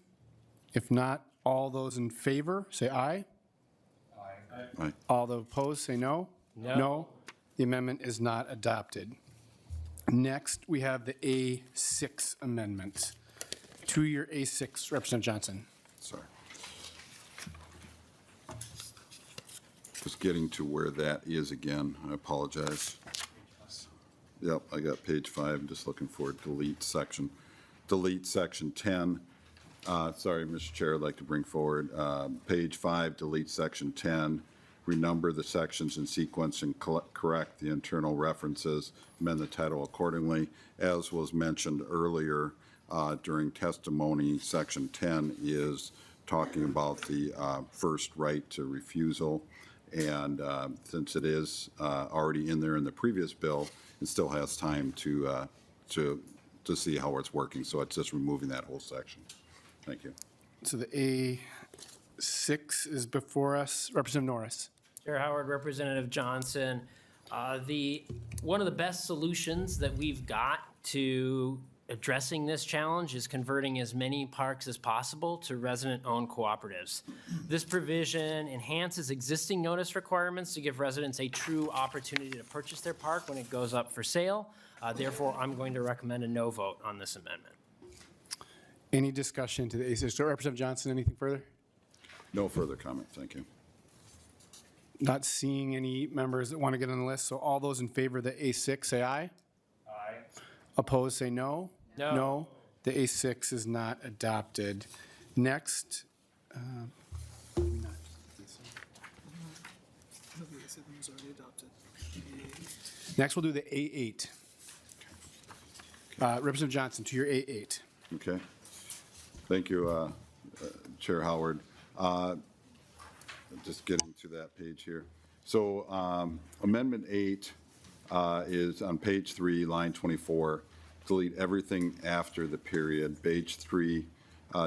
[SPEAKER 4] If not, all those in favor, say aye.
[SPEAKER 10] Aye.
[SPEAKER 4] All the opposed, say no.
[SPEAKER 18] No.
[SPEAKER 4] The amendment is not adopted. Next, we have the A6 amendment. To your A6, Representative Johnson.
[SPEAKER 10] Sorry. Just getting to where that is again. I apologize. Yep, I got page 5. Just looking for delete section 10. Sorry, Mr. Chair, I'd like to bring forward page 5, delete section 10, renumber the sections in sequence and correct the internal references, amend the title accordingly. As was mentioned earlier during testimony, section 10 is talking about the first right to refusal. And since it is already in there in the previous bill, it still has time to see how it's working. So it's just removing that whole section. Thank you.
[SPEAKER 4] So the A6 is before us. Representative Norris.
[SPEAKER 18] Chair Howard, Representative Johnson, one of the best solutions that we've got to addressing this challenge is converting as many parks as possible to resident-owned cooperatives. This provision enhances existing notice requirements to give residents a true opportunity to purchase their park when it goes up for sale. Therefore, I'm going to recommend a no vote on this amendment.
[SPEAKER 4] Any discussion to the A6? So Representative Johnson, anything further?
[SPEAKER 10] No further comment. Thank you.
[SPEAKER 4] Not seeing any members that want to get on the list. So all those in favor of the A6, say aye.
[SPEAKER 18] Aye.
[SPEAKER 4] Opposed, say no.
[SPEAKER 18] No.
[SPEAKER 4] No. The A6 is not adopted. Next. Next, we'll do the A8. Representative Johnson, to your A8.
[SPEAKER 10] Okay. Thank you, Chair Howard. Just getting to that page here. So Amendment 8 is on page 3, line 24. Delete everything after the period. Page 3,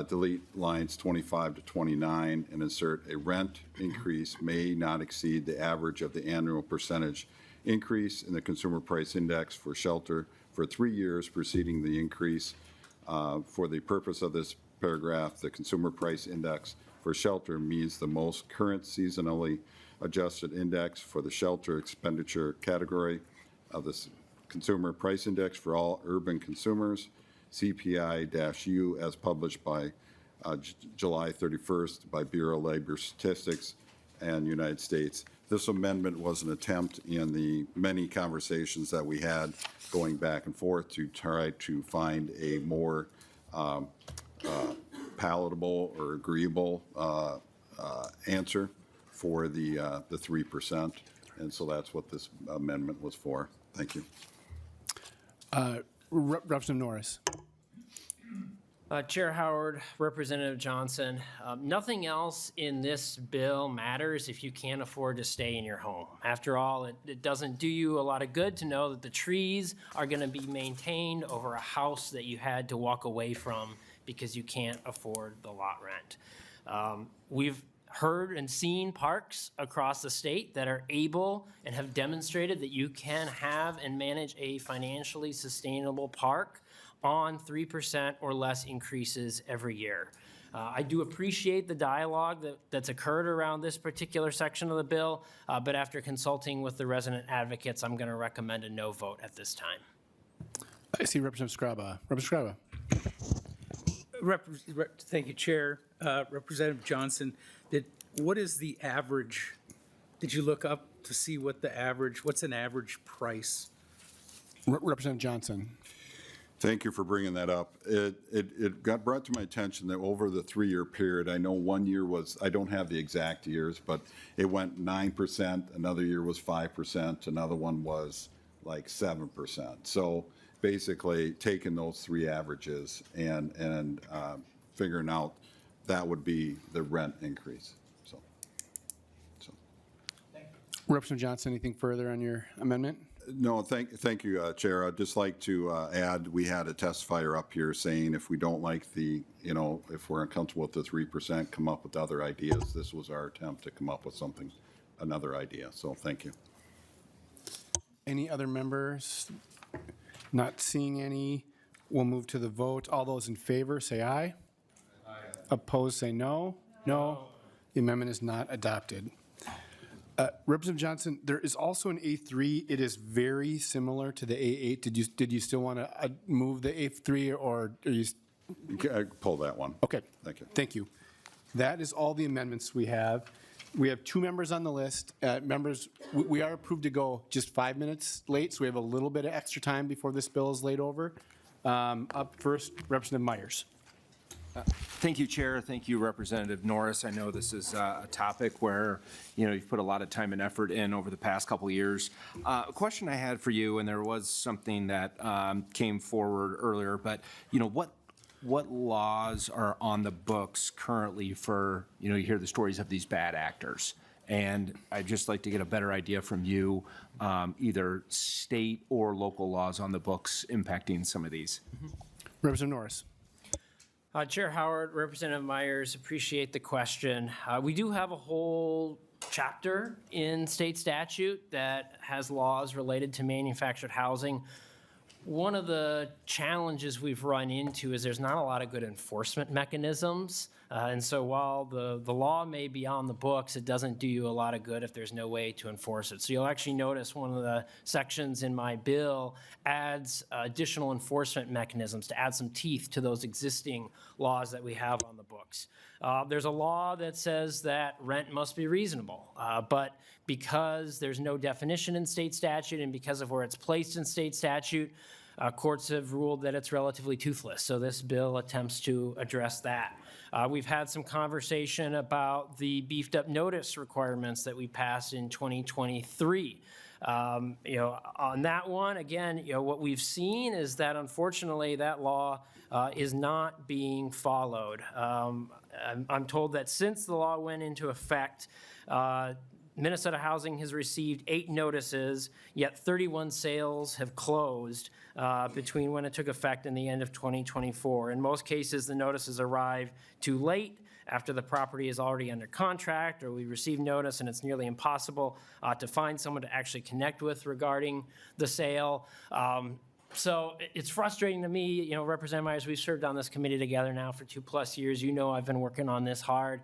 [SPEAKER 10] delete lines 25 to 29 and insert a rent increase may not exceed the average of the annual percentage increase in the consumer price index for shelter for 3 years preceding the increase. For the purpose of this paragraph, the consumer price index for shelter means the most current seasonally adjusted index for the shelter expenditure category of the consumer price index for all urban consumers, CPI-U, as published by July 31st by Bureau of Labor Statistics and United States. This amendment was an attempt in the many conversations that we had going back and forth to try to find a more palatable or agreeable answer for the 3%. And so that's what this amendment was for. Thank you.
[SPEAKER 4] Representative Norris.
[SPEAKER 18] Chair Howard, Representative Johnson, nothing else in this bill matters if you can't afford to stay in your home. After all, it doesn't do you a lot of good to know that the trees are going to be maintained over a house that you had to walk away from because you can't afford the lot rent. We've heard and seen parks across the state that are able and have demonstrated that you can have and manage a financially sustainable park on 3% or less increases every year. I do appreciate the dialogue that's occurred around this particular section of the bill, but after consulting with the resident advocates, I'm going to recommend a no vote at this time.
[SPEAKER 4] I see Representative Scraba. Representative Scraba.
[SPEAKER 11] Thank you, Chair. Representative Johnson, what is the average? Did you look up to see what's an average price
[SPEAKER 4] Representative Johnson.
[SPEAKER 10] Thank you for bringing that up. It got brought to my attention that over the 3-year period, I know one year was, I don't have the exact years, but it went 9%, another year was 5%, another one was like 7%. So basically taking those three averages and figuring out that would be the rent increase. So.
[SPEAKER 4] Representative Johnson, anything further on your amendment?
[SPEAKER 10] No, thank you, Chair. I'd just like to add, we had a testifier up here saying if we don't like the, if we're uncomfortable with the 3%, come up with other ideas. This was our attempt to come up with something, another idea. So thank you.
[SPEAKER 4] Any other members? Not seeing any. We'll move to the vote. All those in favor, say aye. Aye. Opposed, say no. No. The amendment is not adopted. Representative Johnson, there is also an A3. It is very similar to the A8. Did you still want to move the A3 or are you?
[SPEAKER 10] Pull that one.
[SPEAKER 4] Okay.
[SPEAKER 10] Thank you.
[SPEAKER 4] Thank you. That is all the amendments we have. We have 2 members on the list. Members, we are approved to go just 5 minutes late, so we have a little bit of extra time before this bill is laid over. Up first, Representative Myers.
[SPEAKER 8] Thank you, Chair. Thank you, Representative Norris. I know this is a topic where, you've put a lot of time and effort in over the past couple of years. A question I had for you, and there was something that came forward earlier, but, what laws are on the books currently for, you hear the stories of these bad actors? And I'd just like to get a better idea from you, either state or local laws on the books impacting some of these.
[SPEAKER 4] Representative Norris.
[SPEAKER 18] Chair Howard, Representative Myers, appreciate the question. We do have a whole chapter in state statute that has laws related to manufactured housing. One of the challenges we've run into is there's not a lot of good enforcement mechanisms. And so while the law may be on the books, it doesn't do you a lot of good if there's no way to enforce it. So you'll actually notice one of the sections in my bill adds additional enforcement mechanisms to add some teeth to those existing laws that we have on the books. There's a law that says that rent must be reasonable, but because there's no definition in state statute and because of where it's placed in state statute, courts have ruled that it's relatively toothless. So this bill attempts to address that. We've had some conversation about the beefed up notice requirements that we passed in 2023. On that one, again, what we've seen is that unfortunately that law is not being followed. I'm told that since the law went into effect, Minnesota Housing has received 8 notices, yet 31 sales have closed between when it took effect and the end of 2024. In most cases, the notices arrive too late after the property is already under contract, or we receive notice and it's nearly impossible to find someone to actually connect with regarding the sale. So it's frustrating to me, Representative Myers, we've served on this committee together now for 2+ years. I've been working on this hard.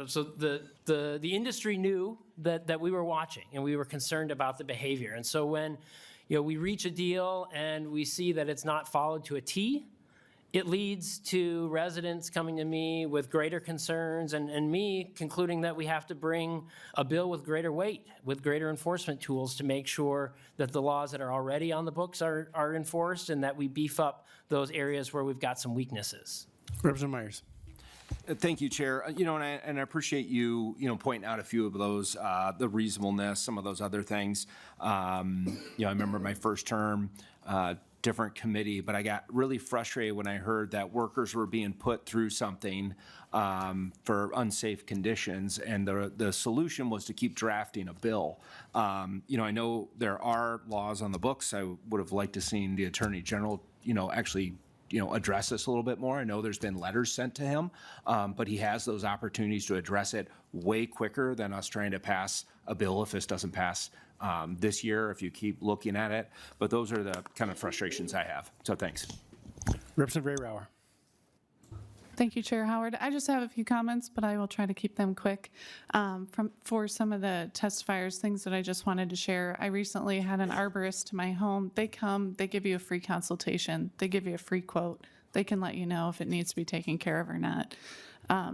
[SPEAKER 18] So the industry knew that we were watching and we were concerned about the behavior. And so when, we reach a deal and we see that it's not followed to a T, it leads to residents coming to me with greater concerns and me concluding that we have to bring a bill with greater weight, with greater enforcement tools to make sure that the laws that are already on the books are enforced and that we beef up those areas where we've got some weaknesses.
[SPEAKER 4] Representative Myers.
[SPEAKER 8] Thank you, Chair. And I appreciate you, pointing out a few of those, the reasonableness, some of those other things. I remember my first term, different committee, but I got really frustrated when I heard that workers were being put through something for unsafe conditions, and the solution was to keep drafting a bill. I know there are laws on the books. I would have liked to seen the Attorney General, actually address this a little bit more. I know there's been letters sent to him, but he has those opportunities to address it way quicker than us trying to pass a bill if this doesn't pass this year, if you keep looking at it. But those are the kind of frustrations I have. So thanks.
[SPEAKER 4] Representative Ray Rauer.
[SPEAKER 12] Thank you, Chair Howard. I just have a few comments, but I will try to keep them quick. For some of the testifiers, things that I just wanted to share. I recently had an arborist to my home. They come, they give you a free consultation. They give you a free quote. They can let you know if it needs to be taken care of or not.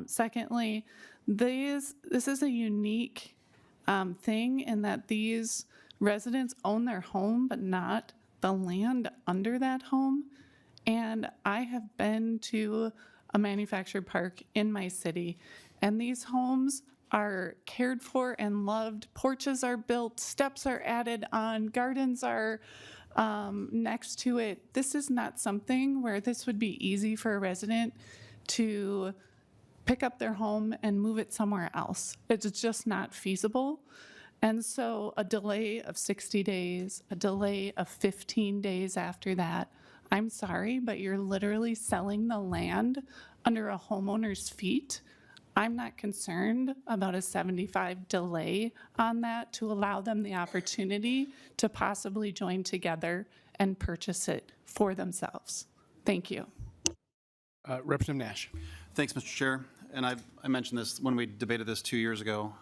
[SPEAKER 12] Secondly, this is a unique thing in that these residents own their home, but not the land under that home. And I have been to a manufactured park in my city, and these homes are cared for and loved. Porches are built, steps are added on, gardens are next to it. This is not something where this would be easy for a resident to pick up their home and move it somewhere else. It's just not feasible. And so a delay of 60 days, a delay of 15 days after that, I'm sorry, but you're literally selling the land under a homeowner's feet. I'm not concerned about a 75 delay on that to allow them the opportunity to possibly join together and purchase it for themselves. Thank you.
[SPEAKER 4] Representative Nash.
[SPEAKER 13] Thanks, Mr. Chair. And I mentioned this when we debated this 2 years ago.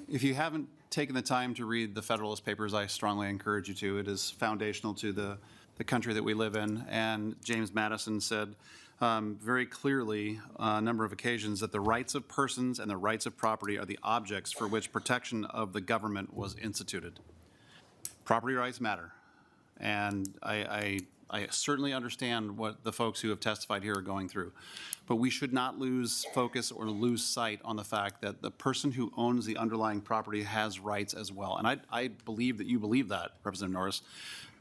[SPEAKER 13] If you haven't taken the time to read the Federalist Papers, I strongly encourage you to. It is foundational to the country that we live in. And James Madison said very clearly on a number of occasions that the rights of persons and the rights of property are the objects for which protection of the government was instituted. Property rights matter. And I certainly understand what the folks who have testified here are going through. But we should not lose focus or lose sight on the fact that the person who owns the underlying property has rights as well. And I believe that you believe that, Representative Norris.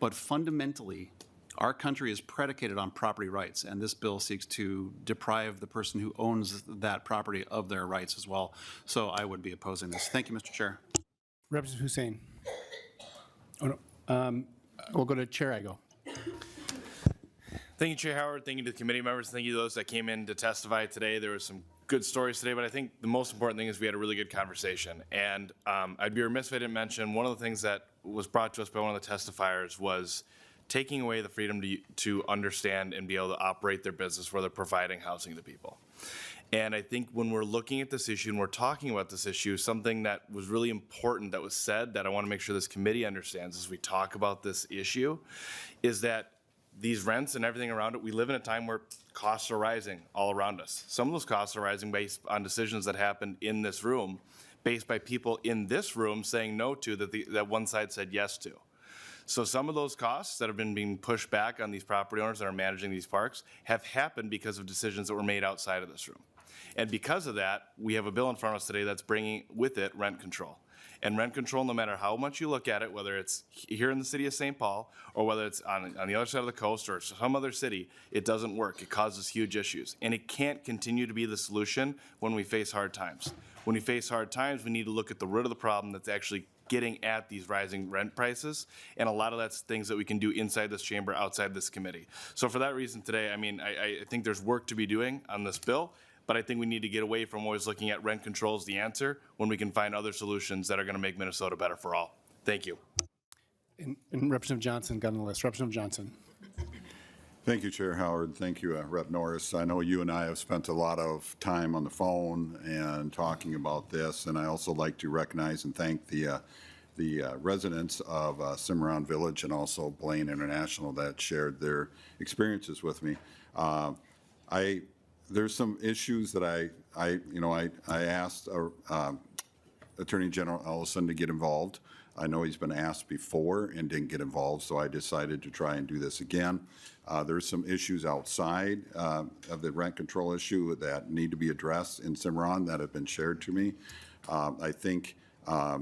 [SPEAKER 13] But fundamentally, our country is predicated on property rights, and this bill seeks to deprive the person who owns that property of their rights as well. So I would be opposing this. Thank you, Mr. Chair.
[SPEAKER 4] Representative Hussein. Oh, no. We'll go to Chair Igo.
[SPEAKER 14] Thank you, Chair Howard. Thank you to the committee members. Thank you to those that came in to testify today. There were some good stories today, but I think the most important thing is we had a really good conversation. And I'd be remiss if I didn't mention one of the things that was brought to us by one of the testifiers was taking away the freedom to understand and be able to operate their business where they're providing housing to people. And I think when we're looking at this issue and we're talking about this issue, something that was really important that was said that I want to make sure this committee understands as we talk about this issue is that these rents and everything around it, we live in a time where costs are rising all around us. Some of those costs are rising based on decisions that happened in this room, based by people in this room saying no to that one side said yes to. So some of those costs that have been being pushed back on these property owners that are managing these parks have happened because of decisions that were made outside of this room. And because of that, we have a bill in front of us today that's bringing with it rent control. And rent control, no matter how much you look at it, whether it's here in the city of St. Paul or whether it's on the other side of the coast or some other city, it doesn't work. It causes huge issues. And it can't continue to be the solution when we face hard times. When we face hard times, we need to look at the root of the problem that's actually getting at these rising rent prices. And a lot of that's things that we can do inside this chamber, outside this committee. So for that reason today, I mean, I think there's work to be doing on this bill. But I think we need to get away from always looking at rent control as the answer when we can find other solutions that are going to make Minnesota better for all. Thank you.
[SPEAKER 4] And Representative Johnson got on the list. Representative Johnson.
[SPEAKER 10] Thank you, Chair Howard. Thank you, Rep. Norris. I know you and I have spent a lot of time on the phone and talking about this, and I also like to recognize and thank the residents of Cimarron Village and also Blaine International that shared their experiences with me. There's some issues that I asked Attorney General Ellison to get involved. I know he's been asked before and didn't get involved, so I decided to try and do this again. There's some issues outside of the rent control issue that need to be addressed in Cimarron that have been shared to me. I think I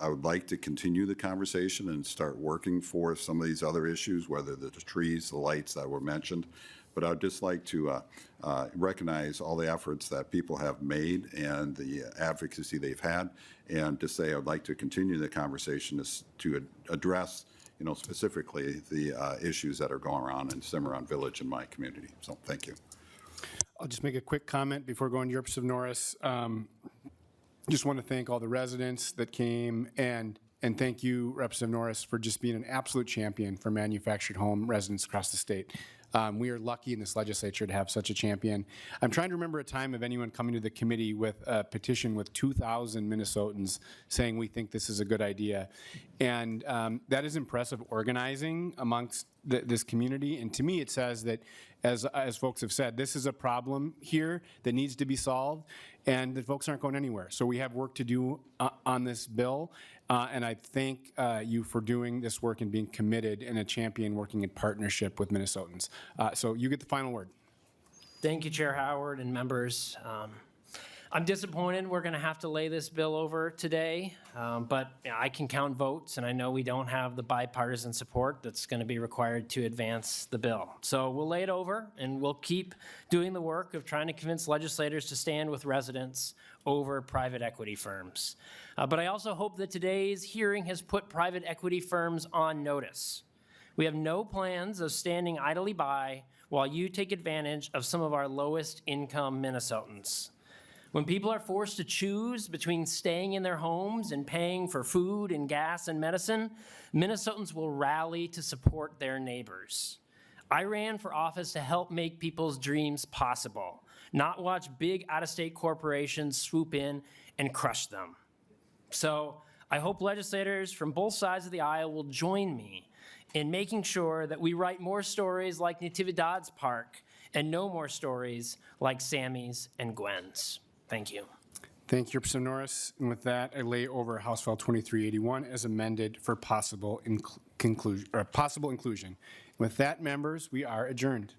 [SPEAKER 10] would like to continue the conversation and start working for some of these other issues, whether the trees, the lights that were mentioned. But I'd just like to recognize all the efforts that people have made and the advocacy they've had, and to say I'd like to continue the conversation to address, specifically the issues that are going around in Cimarron Village and my community. So thank you.
[SPEAKER 4] I'll just make a quick comment before going to Representative Norris. Just want to thank all the residents that came, and thank you, Representative Norris, for just being an absolute champion for manufactured home residents across the state. We are lucky in this legislature to have such a champion. I'm trying to remember a time of anyone coming to the committee with a petition with 2,000 Minnesotans saying we think this is a good idea. And that is impressive organizing amongst this community. And to me, it says that, as folks have said, this is a problem here that needs to be solved, and the folks aren't going anywhere. So we have work to do on this bill, and I thank you for doing this work and being committed and a champion working in partnership with Minnesotans. So you get the final word.
[SPEAKER 18] Thank you, Chair Howard and members. I'm disappointed we're going to have to lay this bill over today, but I can count votes, and I know we don't have the bipartisan support that's going to be required to advance the bill. So we'll lay it over, and we'll keep doing the work of trying to convince legislators to stand with residents over private equity firms. But I also hope that today's hearing has put private equity firms on notice. We have no plans of standing idly by while you take advantage of some of our lowest income Minnesotans. When people are forced to choose between staying in their homes and paying for food and gas and medicine, Minnesotans will rally to support their neighbors. I ran for office to help make people's dreams possible, not watch big out-of-state corporations swoop in and crush them. So I hope legislators from both sides of the aisle will join me in making sure that we write more stories like Natividad's Park and no more stories like Sammy's and Gwen's. Thank you.
[SPEAKER 4] Thank you, Representative Norris. And with that, I lay over House File 2381 as amended for possible inclusion. With that, members, we are adjourned.